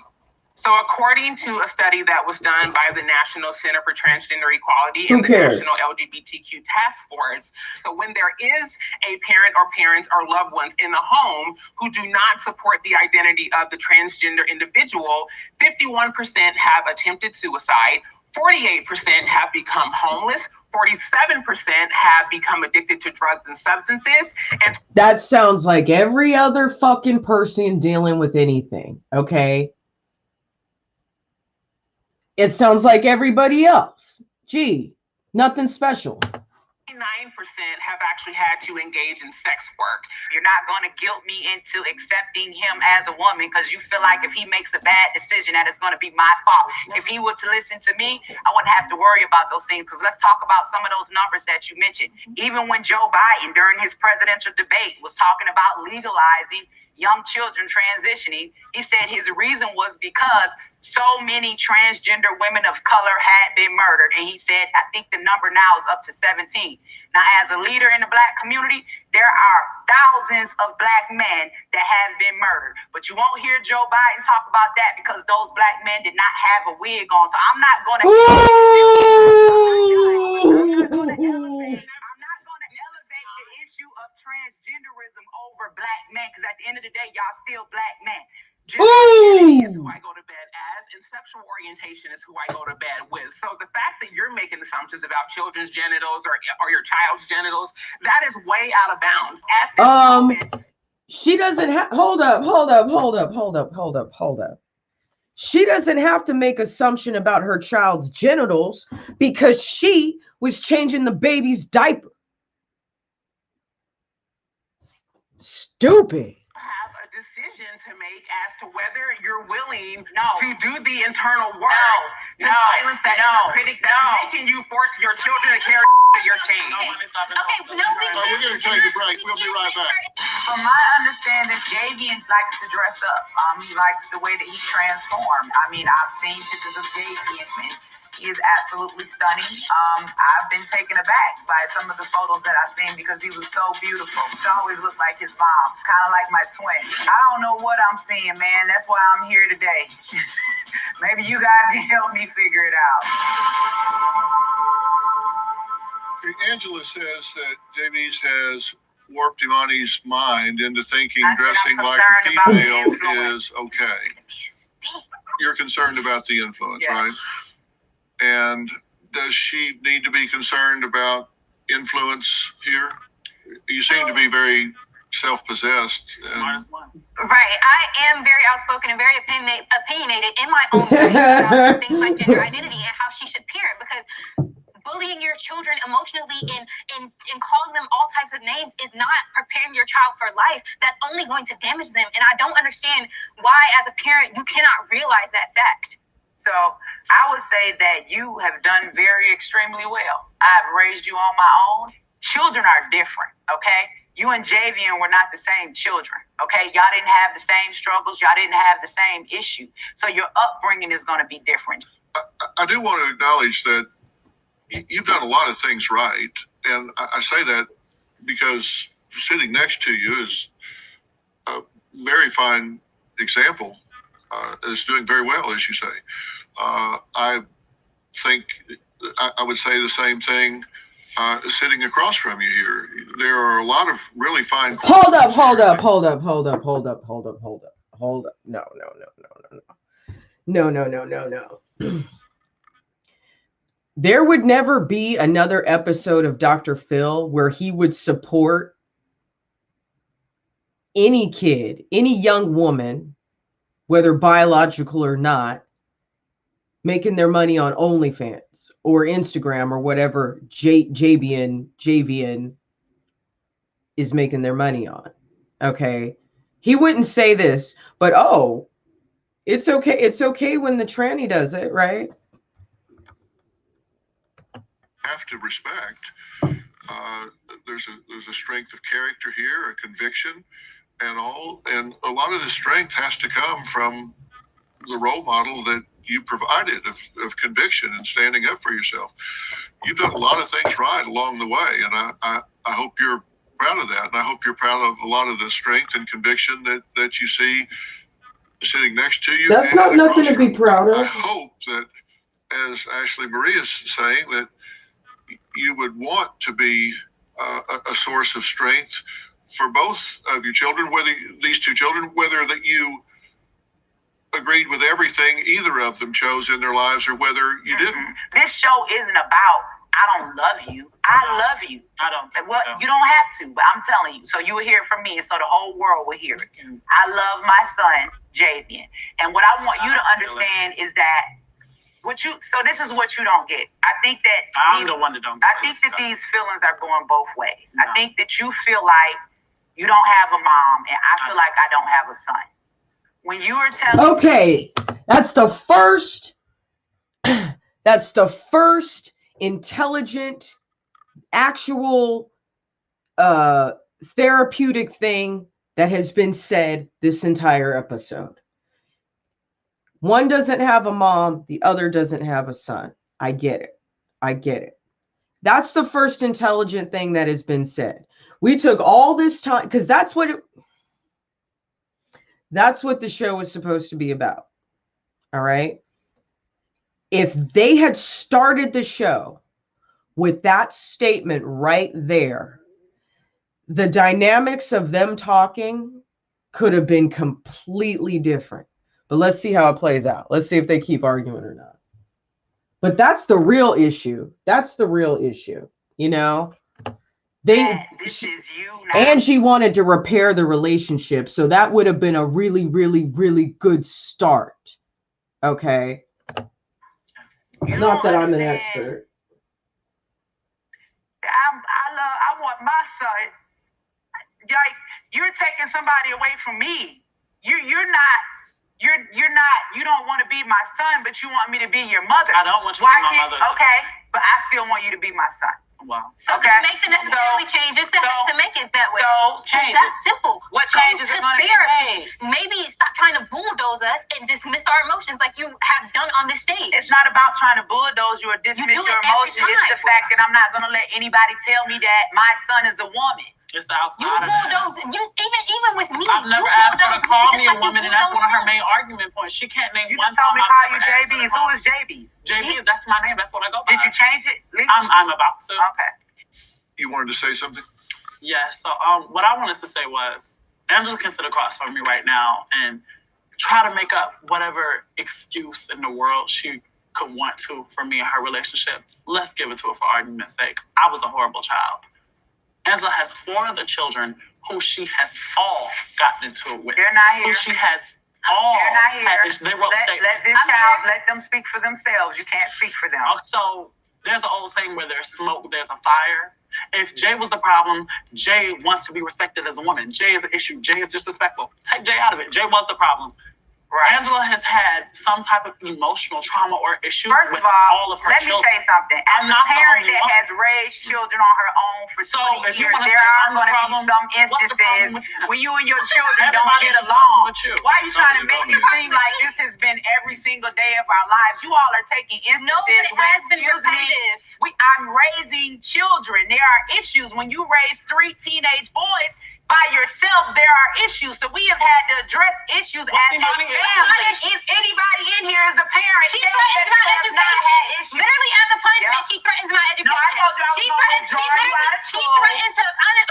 So according to a study that was done by the National Center for Transgender Equality Who and the cares? National LGBTQ Task Force, so when there is a parent or parents or loved ones in the home who do not support the identity of the transgender individual, 51% have attempted suicide, 48% have become homeless, 47% have become addicted to drugs and substances, and that sounds like every other fucking person dealing with anything, okay? It sounds like everybody else. Gee, nothing special. 9% have actually had to engage in sex work. You're not going to guilt me into accepting him as a woman because you feel like if he makes a bad decision that it's going to be my fault. If he were to listen to me, I wouldn't have to worry about those things, because let's talk about some of those numbers that you mentioned. Even when Joe Biden, during his presidential debate, was talking about legalizing young children transitioning, he said his reason was because so many transgender women of color had been murdered. And he said, I think the number now is up to 17. Now, as a leader in the Black community, there are thousands of Black men that have been murdered. But you won't hear Joe Biden talk about that because those Black men did not have a wig on. So I'm not going to... the issue of transgenderism over Black men, because at the end of the day, y'all still Black men. Gender is who I go to bed as, and sexual orientation is who I go to bed with. So the fact that you're making assumptions about children's genitals or your child's genitals, that is way out of bounds. At this moment, she doesn't have... Hold up. She doesn't have to make assumption about her child's genitals because she was changing the baby's diaper. Stupid. Have a decision to make as to whether you're willing to do the internal work to silence that inner critic that's making you force your children to carry your chain. Okay, no, we're going to take a break. We'll be right back. From my understanding, Javian likes to dress up. He likes the way that he transformed. I mean, I've seen pictures of Javian, and he is absolutely stunning. I've been taken aback by some of the photos that I've seen because he was so beautiful. He always looked like his mom, kind of like my twin. I don't know what I'm seeing, man. That's why I'm here today. Maybe you guys can help me figure it out. Angela says that Davies has warped Imani's mind into thinking dressing like a female is okay. You're concerned about the influence, right? And does she need to be concerned about influence here? You seem to be very self-possessed. Right. I am very outspoken and very opinionated in my own way about things like gender identity and how she should parent, because bullying your children emotionally and calling them all types of names is not preparing your child for life. That's only going to damage them. And I don't understand why, as a parent, you cannot realize that fact. So I would say that you have done very extremely well. I've raised you on my own. Children are different, okay? You and Javian were not the same children, okay? Y'all didn't have the same struggles. Y'all didn't have the same issue. So your upbringing is going to be different. I do want to acknowledge that you've done a lot of things right. And I say that because sitting next to you is a very fine example. Is doing very well, as you say. I think I would say the same thing sitting across from you here. There are a lot of really fine... Hold up. No. There would never be another episode of Dr. Phil where he would support any kid, any young woman, whether biological or not, making their money on OnlyFans or Instagram or whatever Javian is making their money on. Okay. He wouldn't say this, but it's okay. It's okay when the tranny does it, right? Have to respect. There's a strength of character here, a conviction, and a lot of the strength has to come from the role model that you provided of conviction and standing up for yourself. You've done a lot of things right along the way, and I hope you're proud of that, and I hope you're proud of a lot of the strength and conviction that you see sitting next to you. That's not nothing to be proud of. I hope that, as Ashley Marie is saying, that you would want to be a source of strength for both of your children, whether these two children, whether that you agreed with everything either of them chose in their lives or whether you didn't. This show isn't about, I don't love you. I love you. I don't. Well, you don't have to, but I'm telling you. So you will hear it from me, and so the whole world will hear it. I love my son, Javian. And what I want you to understand is that so this is what you don't get. I think that I'm the one that don't get I think that these feelings are going both ways. No. I think that you feel like you don't have a mom, and I feel like I don't have a son. When you were telling Okay, that's the first intelligent, actual therapeutic thing that has been said this entire episode. One doesn't have a mom, the other doesn't have a son. I get it. That's the first intelligent thing that has been said. We took all this time, because that's what the show was supposed to be about. All right. If they had started the show with that statement right there, the dynamics of them talking could have been completely different. But let's see how it plays out. Let's see if they keep arguing or not. But that's the real issue. You know, this is you now. Angie wanted to repair the relationship. So that would have been a really, really, really good start. Okay. Not that I'm an expert. I want my son. Like, you're taking somebody away from me. You don't want to be my son, but you want me to be your mother. I don't want you to be my mother. Okay, but I still want you to be my son. Wow. So okay. Make the necessarily changes to make it that way. So change. It's that simple. What changes are going to be made? Maybe stop trying to bulldoze us and dismiss our emotions like you have done on this stage. It's not about trying to bulldoze you or dismiss your emotions. It's the fact that I'm not going to let anybody tell me that my son is a woman. It's the outside. You bulldoze. You even with me. I've never asked her to call me a woman, and that's one of her main argument points. She can't name one time. You just told me call you JB's. Who is JB's? JB's. That's my name. That's what I go by. Did you change it? I'm about to. Okay. You wanted to say something? Yeah. So what I wanted to say was, Angela can sit across from me right now and try to make up whatever excuse in the world she could want to for me and her relationship. Let's give it to her for argument's sake. I was a horrible child. Angela has 4 other children who she has all gotten into it with. They're not here. Who she has all. They're not here. They wrote let them speak for themselves. You can't speak for them. So there's an old saying where there's smoke, there's a fire. If Jay was the problem, Jay wants to be respected as a woman. Jay is an issue. Jay is disrespectful. Take Jay out of it. Jay was the problem. Right. Angela has had some type of emotional trauma or issue with all of her children. Let me say something. As a parent that has raised children on her own for 20 years, there are going to be some instances when you and your children don't get along. Why are you trying to make it seem like this has been every single day of our lives? You all are taking instances. No, but it has been repetitive. I'm raising children. There are issues. When you raise 3 teenage boys by yourself, there are issues. So we have had to address issues as a family. If anybody in here is a parent, she threatens my education. Literally, as a punishment, she threatens my education. No, I told you I was she threatened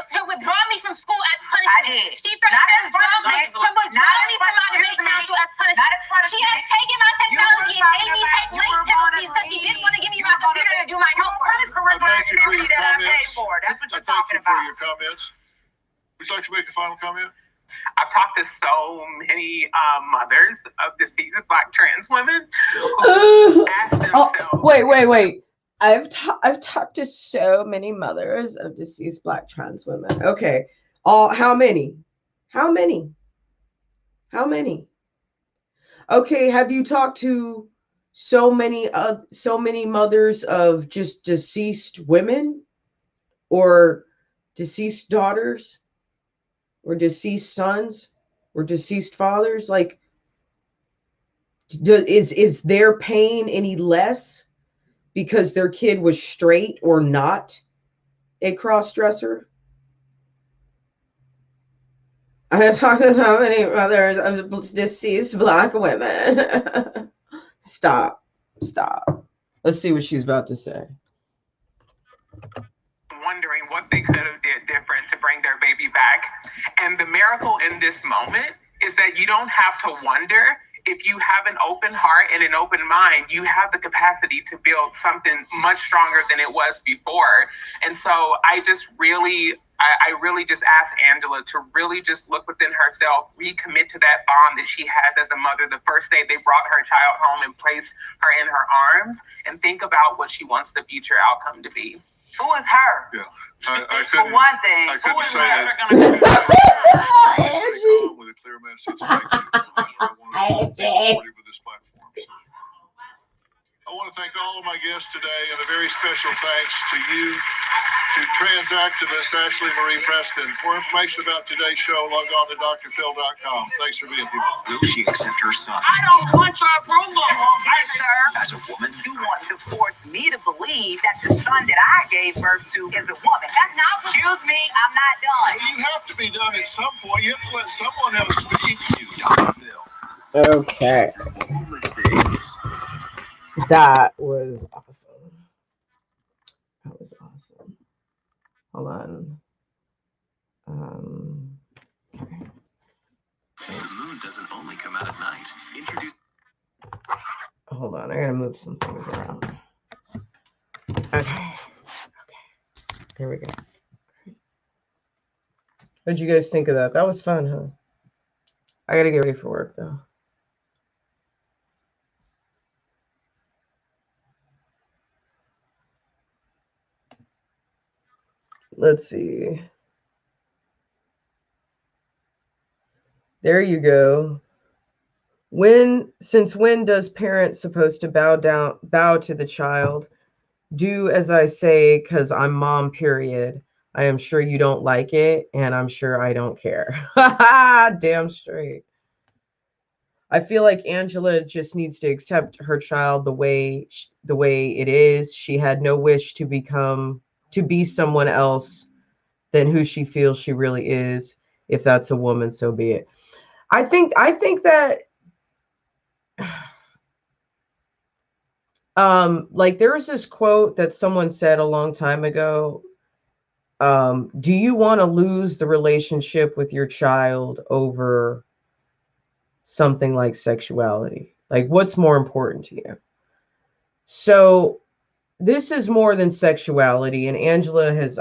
to withdraw me from school as punishment. She threatened to withdraw me from my debate council as punishment. She has taken my technology and made me take late penalties because she didn't want to give me my computer to do my homework. That is for activity that I paid for. That's what you're talking about. Thank you for your comments. Would you like to make a final comment? I've talked to so many mothers of deceased Black trans women who ask themselves. Wait. I've talked to so many mothers of deceased Black trans women. Okay. How many? Okay. Have you talked to so many mothers of just deceased women or deceased daughters? Or deceased sons, or deceased fathers? Like, is their pain any less because their kid was straight or not a cross-dresser? I have talked to so many mothers of deceased Black women. Stop. Let's see what she's about to say. Wondering what they could have did different to bring their baby back. And the miracle in this moment is that you don't have to wonder. If you have an open heart and an open mind, you have the capacity to build something much stronger than it was before. And so I really just ask Angela to really just look within herself, recommit to that bond that she has as a mother the first day they brought her child home and placed her in her arms, and think about what she wants the future outcome to be. Who is her? Yeah, I couldn't. For one thing, I couldn't say that. Angie. With a clear message. Thank you. I want to be supportive of this platform. So. I want to thank all of my guests today, and a very special thanks to you, to trans activist Ashley Marie Preston. For information about today's show, log on to drphil.com. Thanks for being here. Will she accept her son? I don't want your approval. You won't get it, sir. As a woman? You want to force me to believe that the son that I gave birth to is a woman. That's not what. Excuse me, I'm not done. Well, you have to be done at some point. You have to let someone else speak. Dr. Phil. Okay. That was awesome. Hold on. Okay. The moon doesn't only come out at night. Hold on, I gotta move some things around. Okay. Here we go. What'd you guys think of that? That was fun, huh? I gotta get ready for work though. Let's see. There you go. Since when does parents supposed to bow to the child? Do as I say, because I'm mom, period. I am sure you don't like it, and I'm sure I don't care. Damn straight. I feel like Angela just needs to accept her child the way it is. She had no wish to be someone else than who she feels she really is. If that's a woman, so be it. I think that like there was this quote that someone said a long time ago. Do you want to lose the relationship with your child over something like sexuality? Like, what's more important to you? So this is more than sexuality, and Angela has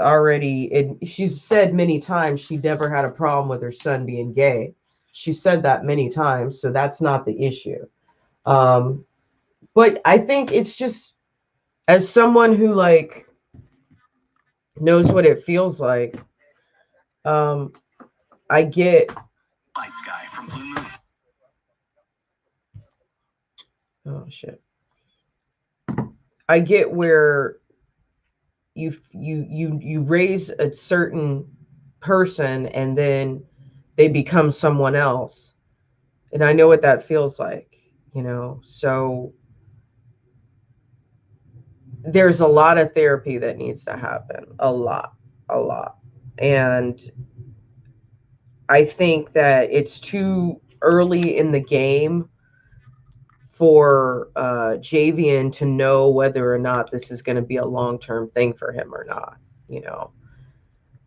she's said many times she never had a problem with her son being gay. She said that many times, so that's not the issue. But I think it's just, as someone who like knows what it feels like, I get Night Sky from Blue Moon. Oh shit. I get where you raise a certain person and then they become someone else. And I know what that feels like, you know. So there's a lot of therapy that needs to happen. A lot. And I think that it's too early in the game for Javian to know whether or not this is going to be a long-term thing for him or not, you know.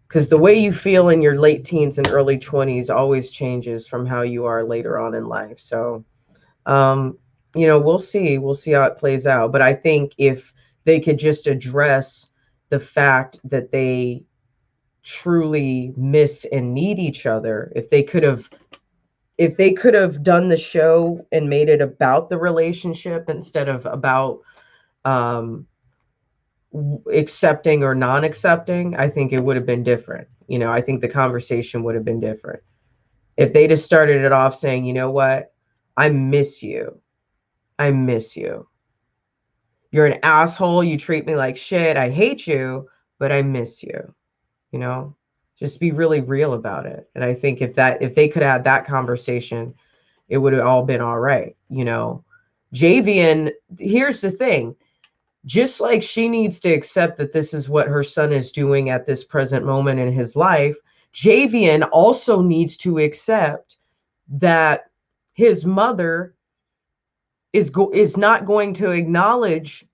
Because the way you feel in your late teens and early 20s always changes from how you are later on in life. So, you know, we'll see. We'll see how it plays out. But I think if they could just address the fact that they truly miss and need each other, if they could have done the show and made it about the relationship instead of about accepting or non-accepting, I think it would have been different. You know, I think the conversation would have been different. If they just started it off saying, you know what, I miss you. You're an asshole. You treat me like shit. I hate you, but I miss you. You know, just be really real about it. And I think if they could have that conversation, it would have all been all right. You know, Javian, here's the thing. Just like she needs to accept that this is what her son is doing at this present moment in his life, Javian also needs to accept that his mother is not going to acknowledge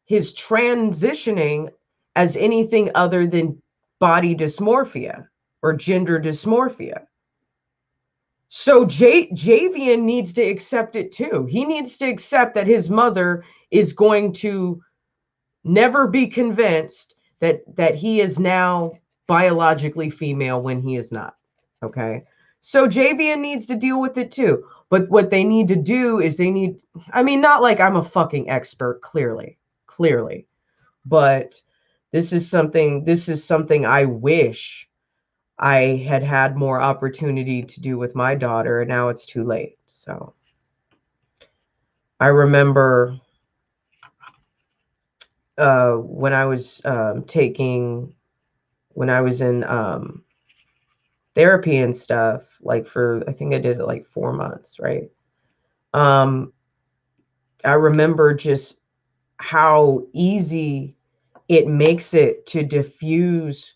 his transitioning as anything other than body dysmorphia or gender dysmorphia. So Javian needs to accept it too. He needs to accept that his mother is going to never be convinced that he is now biologically female when he is not. Okay. So Javian needs to deal with it too. But what they need to do is I mean, not like I'm a fucking expert, clearly, but this is something I wish I had more opportunity to do with my daughter, and now it's too late. So I remember when I was when I was in therapy and stuff, like I think I did it like 4 months, right? I remember just how easy it makes it to diffuse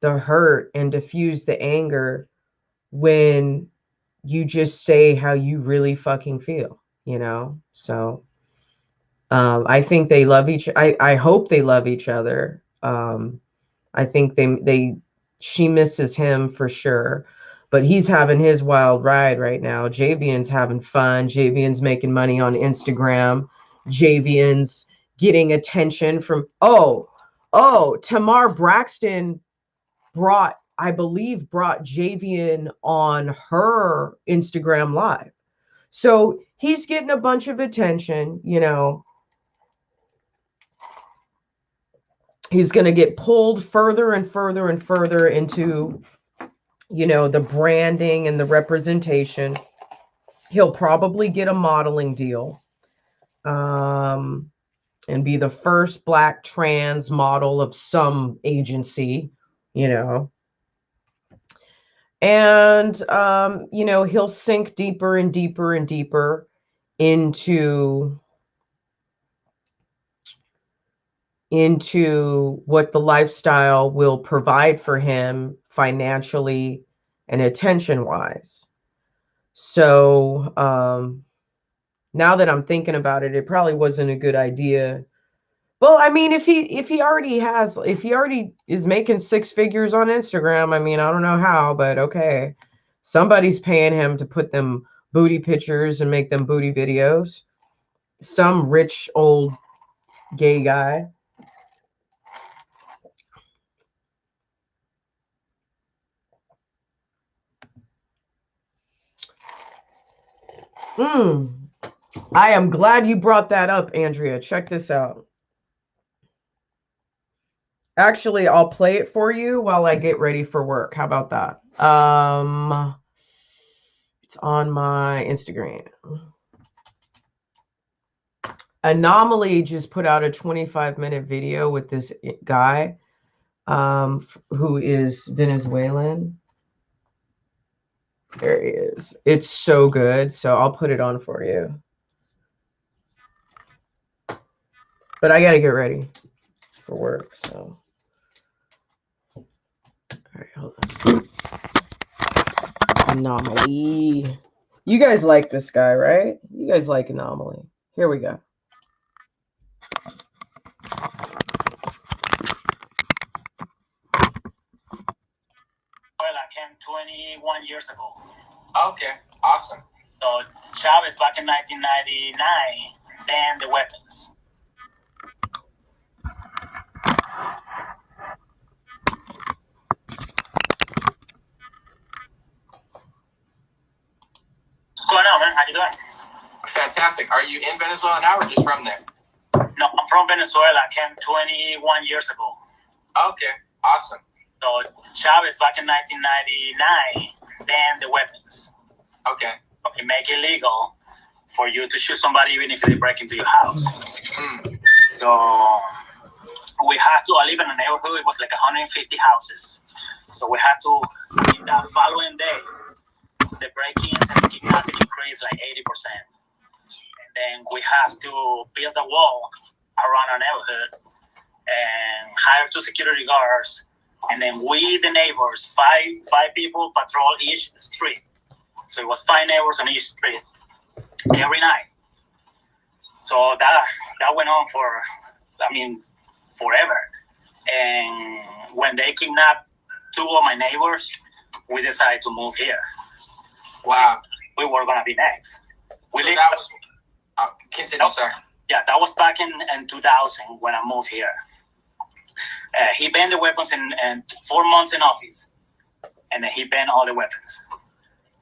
the hurt and diffuse the anger when you just say how you really fucking feel, you know? So I think they love I hope they love each other. I think she misses him for sure, but he's having his wild ride right now. Javian's having fun. Javian's making money on Instagram. Javian's getting attention from, Tamar Braxton I believe brought Javian on her Instagram live. So he's getting a bunch of attention, you know. He's going to get pulled further and further and further into, you know, the branding and the representation. He'll probably get a modeling deal and be the first Black trans model of some agency, you know. And, you know, he'll sink deeper and deeper and deeper into what the lifestyle will provide for him financially and attention wise. So now that I'm thinking about it, it probably wasn't a good idea. Well, I mean, if he already is making 6 figures on Instagram, I mean, I don't know how, but okay. Somebody's paying him to put them booty pictures and make them booty videos. Some rich old gay guy. I am glad you brought that up, Andrea. Check this out. Actually, I'll play it for you while I get ready for work. How about that? It's on my Instagram. Anomaly just put out a 25-minute video with this guy who is Venezuelan. There he is. It's so good. So I'll put it on for you. But I got to get ready for work. So, all right, hold on. Anomaly. You guys like this guy, right? You guys like Anomaly. Here we go. I came 21 years ago. Okay, awesome. So Chavez back in 1999 banned the weapons. What's going on, man? How you doing? Fantastic. Are you in Venezuela now or just from there? No, I'm from Venezuela. I came 21 years ago. Okay, awesome. So Chavez back in 1999 banned the weapons. Okay. It make it legal for you to shoot somebody even if they break into your house. So we have to, I live in a neighborhood, it was like 150 houses. So we have to, in the following day, the break-ins and the kidnapping increased like 80%. And then we have to build a wall around our neighborhood and hire 2 security guards And then we, the neighbors, five people patrol each street. So it was 5 neighbors on each street every night. So that went on for, forever. And when they kidnapped 2 of my neighbors, we decided to move here. Wow. We were gonna be next. That was continue, sorry. Yeah, that was back in 2000 when I moved here. He banned the weapons in 4 months in office, and then he banned all the weapons.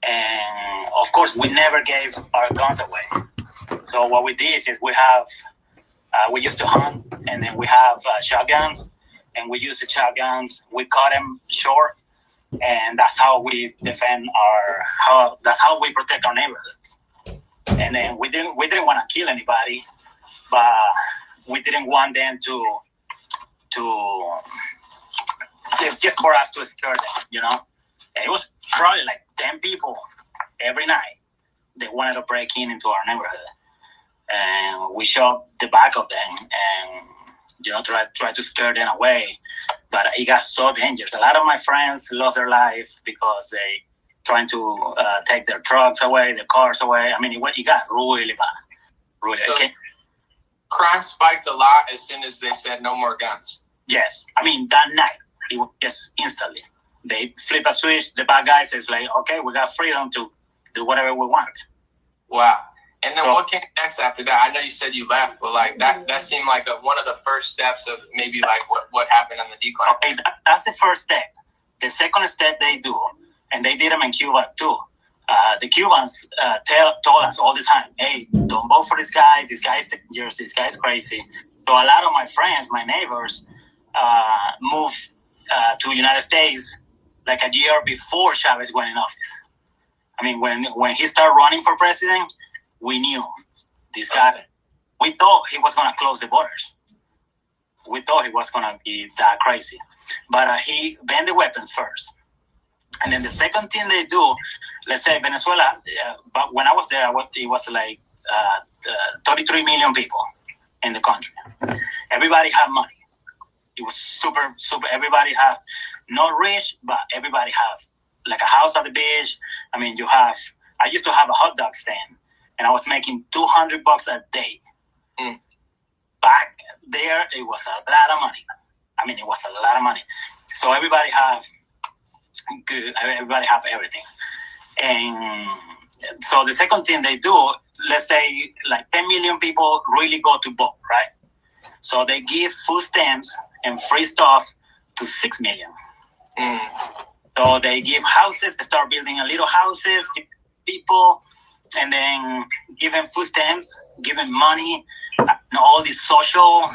And of course, we never gave our guns away. So what we did is we used to hunt, and then we have shotguns, and we use the shotguns. We cut them short, and that's how we defend that's how we protect our neighborhoods. And then we didn't want to kill anybody, but we didn't want them to just for us to scare them, And it was probably like 10 people every night. They wanted to break into our neighborhood, and we shot the back of them and try to scare them away. But it got so dangerous. A lot of my friends lost their life because they trying to take their trucks away, their cars away. I mean, it got really bad. Really. So crime spiked a lot as soon as they said no more guns. Yes. I mean, that night, it was just instantly. They flip a switch, the bad guy says like, okay, we got freedom to do whatever we want. Wow. And then what came next after that? I know you said you left, but like that seemed like one of the first steps of maybe like what happened on the decline. Okay, that's the first step. The second step they do, and they did them in Cuba too. The Cubans told us all the time, hey, don't vote for this guy. This guy is dangerous. This guy is crazy. So a lot of my friends, my neighbors, moved to the United States like a year before Chavez went in office. I mean, when he started running for president, we knew this guy. We thought he was going to close the borders. We thought he was going to be that crazy. But he banned the weapons first. And then the second thing they do, let's say Venezuela, but when I was there, it was like 33 million people in the country. Everybody had money. It was super, everybody had, not rich, but everybody had like a house at the beach. I mean, I used to have a hot dog stand, and I was making $200 a day. Back there, it was a lot of money. I mean, it was a lot of money. So everybody have everything. And so the second thing they do, let's say like 10 million people really go to vote, right? So they give food stamps and free stuff to 6 million. So they give houses, they start building a little houses, give people, and then giving food stamps, giving money, and all these social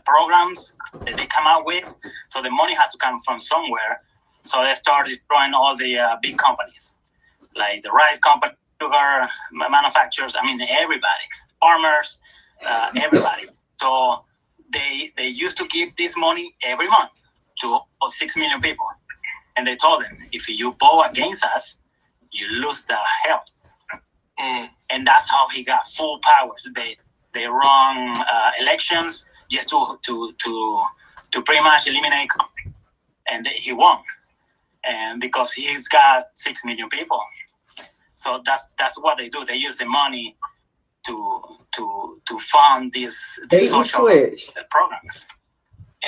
programs that they come out with. So the money has to come from somewhere. So they start destroying all the big companies, like the rice company, sugar manufacturers. I mean, everybody, farmers, everybody. So they used to give this money every month to 6 million people. And they told them, if you vote against us, you lose the help. And that's how he got full powers. They run elections just to pretty much eliminate, and he won. And because he's got 6 million people, so that's what they do. They use the money to fund these social programs.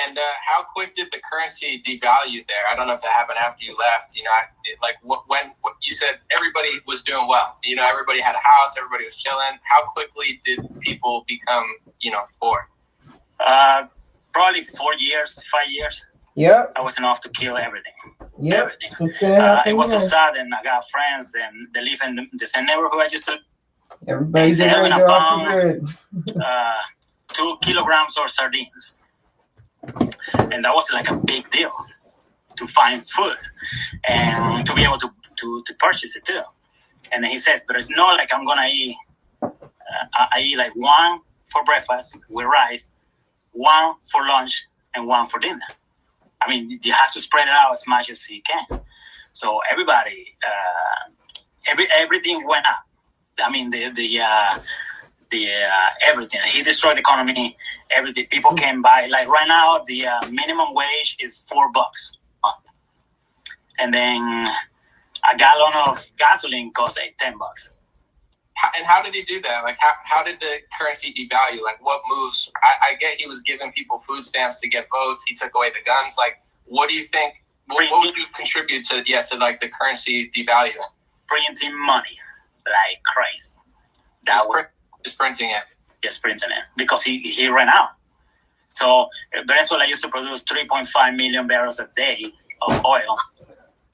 And how quick did the currency devalue there? I don't know if that happened after you left. When you said everybody was doing well. Everybody had a house, everybody was chilling. How quickly did people become, poor? Probably 4 years, 5 years. Yep. That was enough to kill everything. Yep. Everything. What's gonna happen it was so there? sad, and I got friends, and they live in the same neighborhood I used to. Everybody's in I found 2 kilograms of sardines, and that was like a big deal to find food and to be able to purchase it too. And then he says, but it's not like I'm gonna eat. I eat like 1 for breakfast with rice, 1 for lunch, and 1 for dinner. I mean, you have to spread it out as much as you can. So everybody, everything went up. I mean, the everything. He destroyed the economy. Everything. People can buy. Like right now, the minimum wage is $4, and then a gallon of gasoline costs like $10. And how did he do that? Like, how did the currency devalue? Like, what moves? I get he was giving people food stamps to get votes. He took away the guns. Like, what do you think? What would you contribute to like the currency devaluing? Printing money like crazy. Just printing it. Just printing it because he ran out. So Venezuela used to produce 3.5 million barrels a day of oil,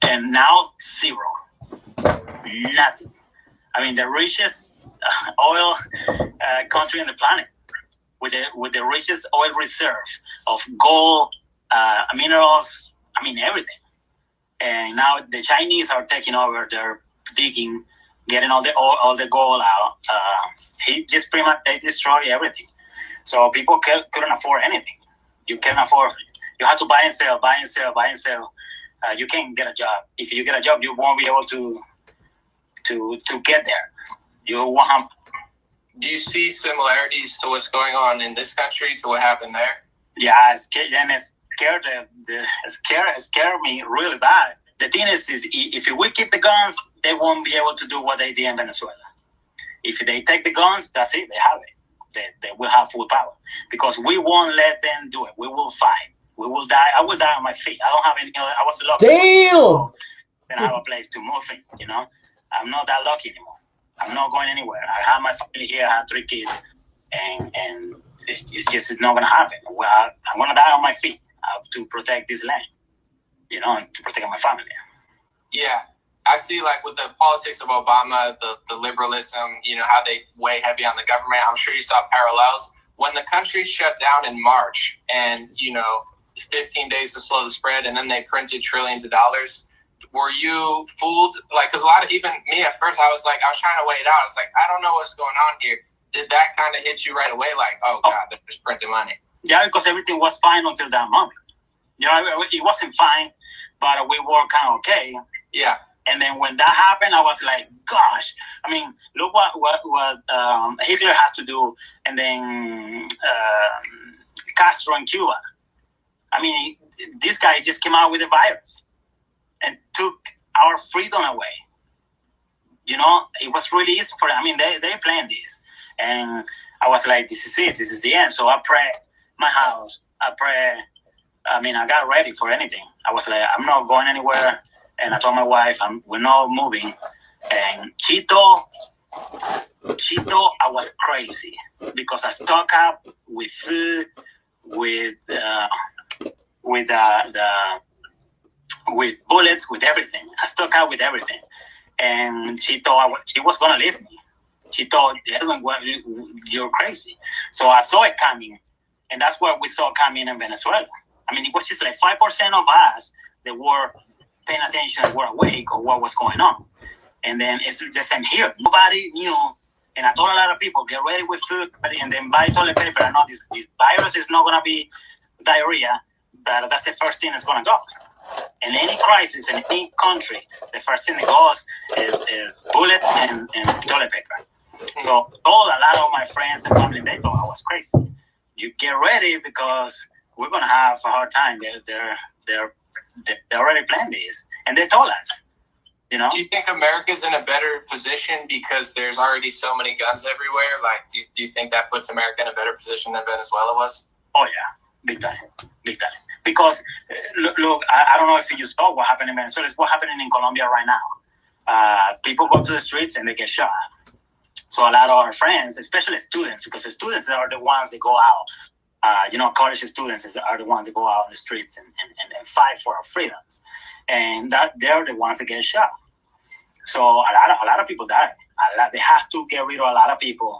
and now zero, nothing. I mean, the richest oil country in the planet, with the richest oil reserve of gold, minerals. I mean, everything. And now the Chinese are taking over. They're digging, getting all the gold out. He just pretty much they destroy everything. So people couldn't afford anything. You can't afford. You have to buy and sell, buy and sell, buy and sell. You can't get a job. If you get a job, you won't be able to get there. You won't have. Do you see similarities to what's going on in this country to what happened there? Yeah, it scared me really bad. The thing is if we keep the guns, they won't be able to do what they did in Venezuela. If they take the guns, that's it. They have it. They will have full power because we won't let them do it. We will fight. We will die. I will die on my feet. I don't have any other. I was lucky. Damn. Then I have a place to move in. You know, I'm not that lucky anymore. I'm not going anywhere. I have my family here. I have 3 kids, and it's not gonna happen. Well, I'm gonna die on my feet to protect this land. You know, and to protect my family. Yeah. I see, like, with the politics of Obama, the liberalism, you know, how they weigh heavy on the government. I'm sure you saw parallels. When the country shut down in March and, you know, 15 days to slow the spread, and then they printed trillions of dollars, were you fooled? Like, because a lot of, even me at first, I was trying to weigh it out. It's like, I don't know what's going on here. Did that kind of hit you right away? Like, oh, God, they're just printing money. Yeah, because everything was fine until that moment. You know, it wasn't fine, but we were kind of okay. Yeah. And then when that happened, I was like, gosh, I mean, look what Hitler has to do. And then Castro in Cuba. I mean, this guy just came out with a virus and took our freedom away. You know, it was really easy for them. I mean, they planned this. And I was like, this is it. This is the end. So I prayed my house. I got ready for anything. I was like, I'm not going anywhere. And I told my wife, we're not moving. And Chito, I was crazy because I stocked up with food, with bullets, with everything. I stocked up with everything. And she thought she was gonna leave me. She thought, Edwin, you're crazy. So I saw it coming, and that's what we saw coming in Venezuela. I mean, it was just like 5% of us that were paying attention, were awake, or what was going on. And then it's the same here. Nobody knew. And I told a lot of people, get ready with food and then buy toilet paper. I know this virus is not going to be diarrhea, but that's the first thing that's going to go. In any crisis, in any country, the first thing that goes is bullets and toilet paper. So a lot of my friends and family, they thought I was crazy. You get ready because we're going to have a hard time. They already planned this, and they told us, you know. Do you think America's in a better position because there's already so many guns everywhere? Like, do you think that puts America in a better position than Venezuela was? Oh, yeah, big time. Because, look, I don't know if you saw what happened in Venezuela. It's what's happening in Colombia right now. People go to the streets and they get shot. So a lot of our friends, especially students, because the students are the ones that go out. College students are the ones that go out on the streets and fight for our freedoms, and that they're the ones that get shot. So a lot of people die. They have to get rid of a lot of people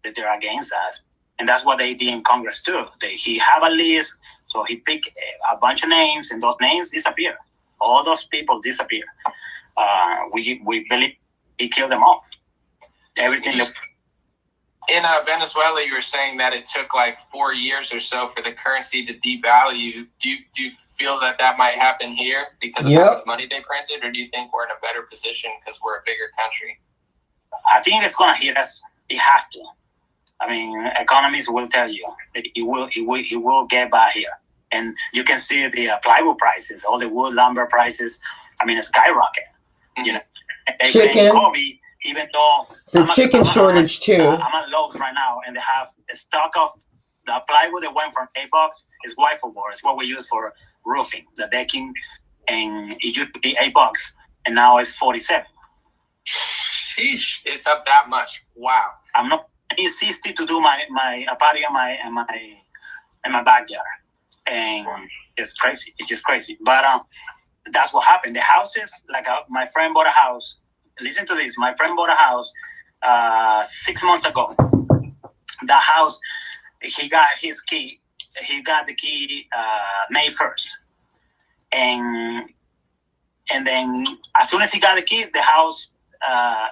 that they're against us, and that's what they did in Congress too. He have a list, so he picked a bunch of names, and those names disappear. All those people disappear. We believe he killed them all. Everything. In Venezuela, you were saying that it took like 4 years or so for the currency to devalue. Do you feel that might happen here because of how much money they printed, or do you think we're in a better position because we're a bigger country? I think it's going to hit us. It has to. I mean, economists will tell you that it will get by here. And you can see the plywood prices, all the wood lumber prices. I mean, skyrocket. You know, Chicken. Kobe, even though it's a chicken shortage too. I'm at Lowe's right now, and they have a stock of the plywood that went from $8 is rifle board. It's what we use for roofing, the decking, and it used to be $8, and now it's 47. Sheesh, it's up that much. Wow. I'm not. It's 60 to do my patio in my backyard, and it's crazy. It's just crazy. But that's what happened. The houses, like my friend bought a house. Listen to this. My friend bought a house 6 months ago. The house, he got his key. He got the key May 1st, and then as soon as he got the key, the house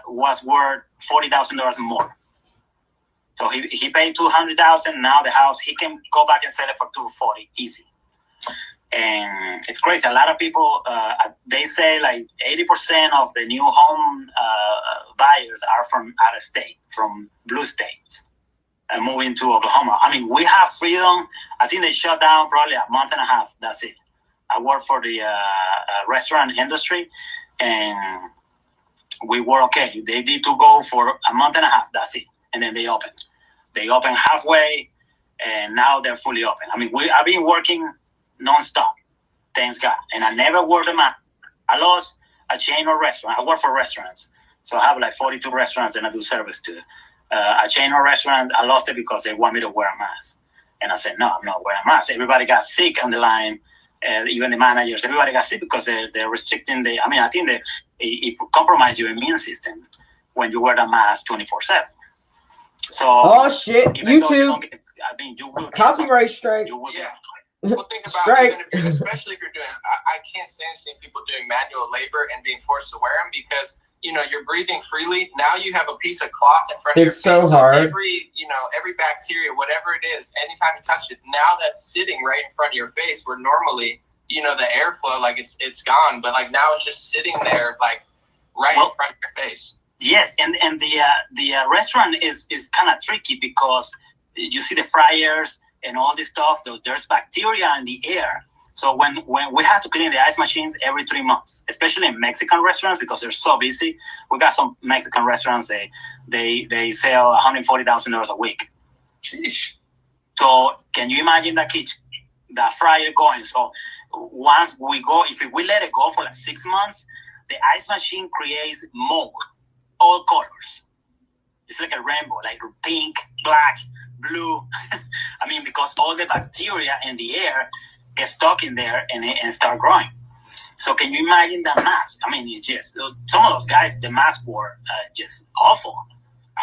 was worth $40,000 more. So he paid $200,000. Now the house, he can go back and sell it for $240 easy. And it's crazy. A lot of people, they say like 80% of the new home buyers are from out of state, from blue states, and moving to Oklahoma. I mean, we have freedom. I think they shut down probably a month and a half. That's it. I work for the restaurant industry, and we were okay. They did to go for a month and a half. That's it. And then they opened. They opened halfway, and now they're fully open. I mean, I've been working nonstop, thanks God. And I never worked them out. I lost a chain of restaurant. I work for restaurants. So I have like 42 restaurants that I do service to. A chain of restaurants, I lost it because they want me to wear a mask. And I said, no, I'm not wearing a mask. Everybody got sick on the line. Even the managers, everybody got sick because they're restricting I think it compromises your immune system when you wear the mask 24/7. So oh shit, YouTube. You will copyright strike. Yeah. Well, think about Strike. especially if you're doing. I can't stand seeing people doing manual labor and being forced to wear them because you're breathing freely. Now you have a piece of cloth in front of your face. It's so hard. Every bacteria, whatever it is, anytime you touch it, now that's sitting right in front of your face. Where normally, the airflow, like it's gone, but like now it's just sitting there, like right in front of your face. Yes, and the restaurant is kind of tricky because you see the fryers and all this stuff. There's bacteria in the air. So when we have to clean the ice machines every 3 months, especially in Mexican restaurants because they're so busy. We got some Mexican restaurants they sell $140,000 a week. Sheesh. So can you imagine the fryer going? So once if we let it go for like 6 months, the ice machine creates mold, all colors. It's like a rainbow, like pink, black, blue. I mean, because all the bacteria in the air get stuck in there and start growing. So can you imagine the mask? I mean, it's just some of those guys. The masks were just awful,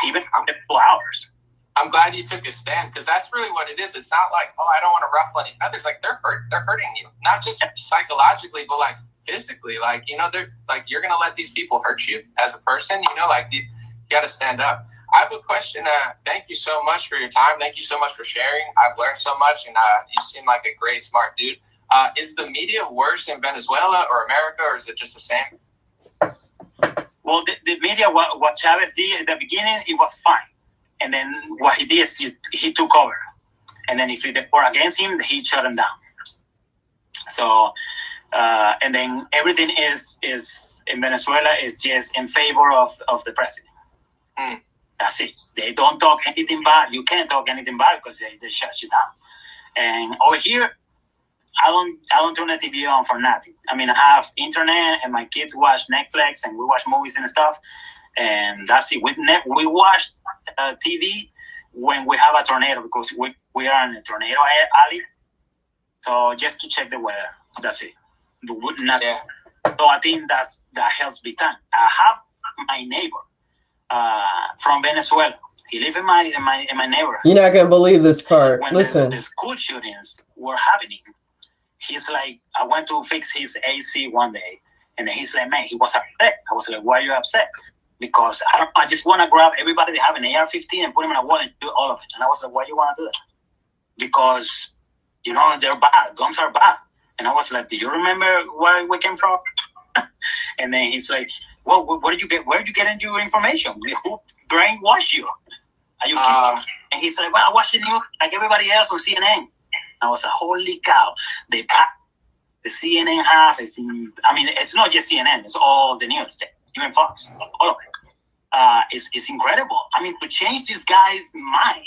even after 2 hours. I'm glad you took a stand because that's really what it is. It's not like, oh, I don't want to ruffle any feathers. Like they're hurting you, not just psychologically, but like physically. Like they're like you're gonna let these people hurt you as a person. You got to stand up. I have a question. Thank you so much for your time. Thank you so much for sharing. I've learned so much, and you seem like a great, smart dude. Is the media worse in Venezuela or America, or is it just the same? Well, the media, what Chavez did at the beginning, it was fine. And then what he did is he took over. And then if they were against him, he shut him down. So, and then everything is in Venezuela is just in favor of the president. Mm. That's it. They don't talk anything bad. You can't talk anything bad because they shut you down. And over here, I don't turn the TV on for nothing. I mean, I have internet and my kids watch Netflix and we watch movies and stuff. And that's it. We watch TV when we have a tornado because we are in a tornado alley. So just to check the weather. That's it. Nothing. Yeah. So I think that helps big time. I have my neighbor from Venezuela. He lives in my neighborhood. You're not gonna believe this part. When Listen. the school shootings were happening, he's like, I went to fix his AC one day, and then he's like, man, he was upset. I was like, why are you upset? Because I just want to grab everybody that have an AR-15 and put them in a wall and do all of it. And I was like, why do you want to do that? Because they're bad. Guns are bad. And I was like, do you remember where we came from? And then he's like, well, where did you get into your information? Who brainwashed you? Are you kidding? And he's like, well, I watch the news like everybody else on CNN. I was like, holy cow. They packed the CNN half. It's not just CNN. It's all the news, even Fox, all of it. It's incredible. I mean, to change this guy's mind,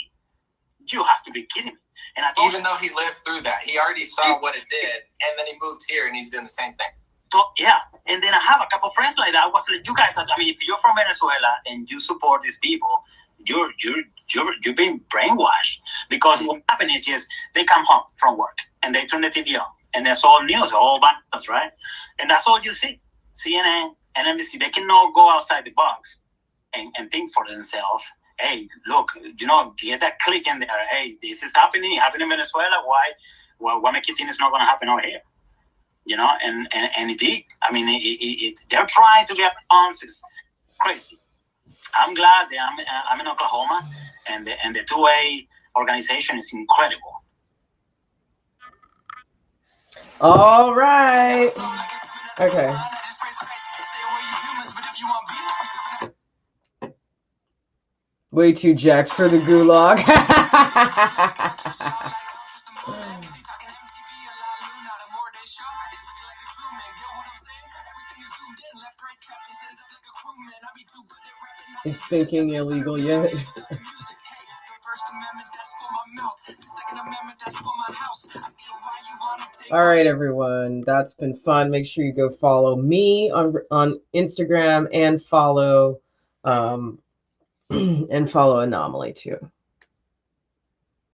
you have to be kidding me. And I even though he lived through that, he already saw what it did, and then he moved here and he's doing the same thing. So, yeah, and then I have a couple of friends like that. I was like, you guys, if you're from Venezuela and you support these people, you're being brainwashed. Because what happens is just they come home from work and they turn the TV on, and there's all news, all battles, right? And that's all you see. CNN and NBC, they cannot go outside the box and think for themselves. Hey, look, get that click in there. Hey, this is happening in Venezuela. Why make you think it's not going to happen over here? And it did. I mean, they're trying to get answers. Crazy. I'm glad that I'm in Oklahoma, and the 2A organization is incredible. All right. Okay. Way too jacked for the gulag. Is thinking illegal yet? All right, everyone. That's been fun. Make sure you go follow me on Instagram and follow Anomaly too.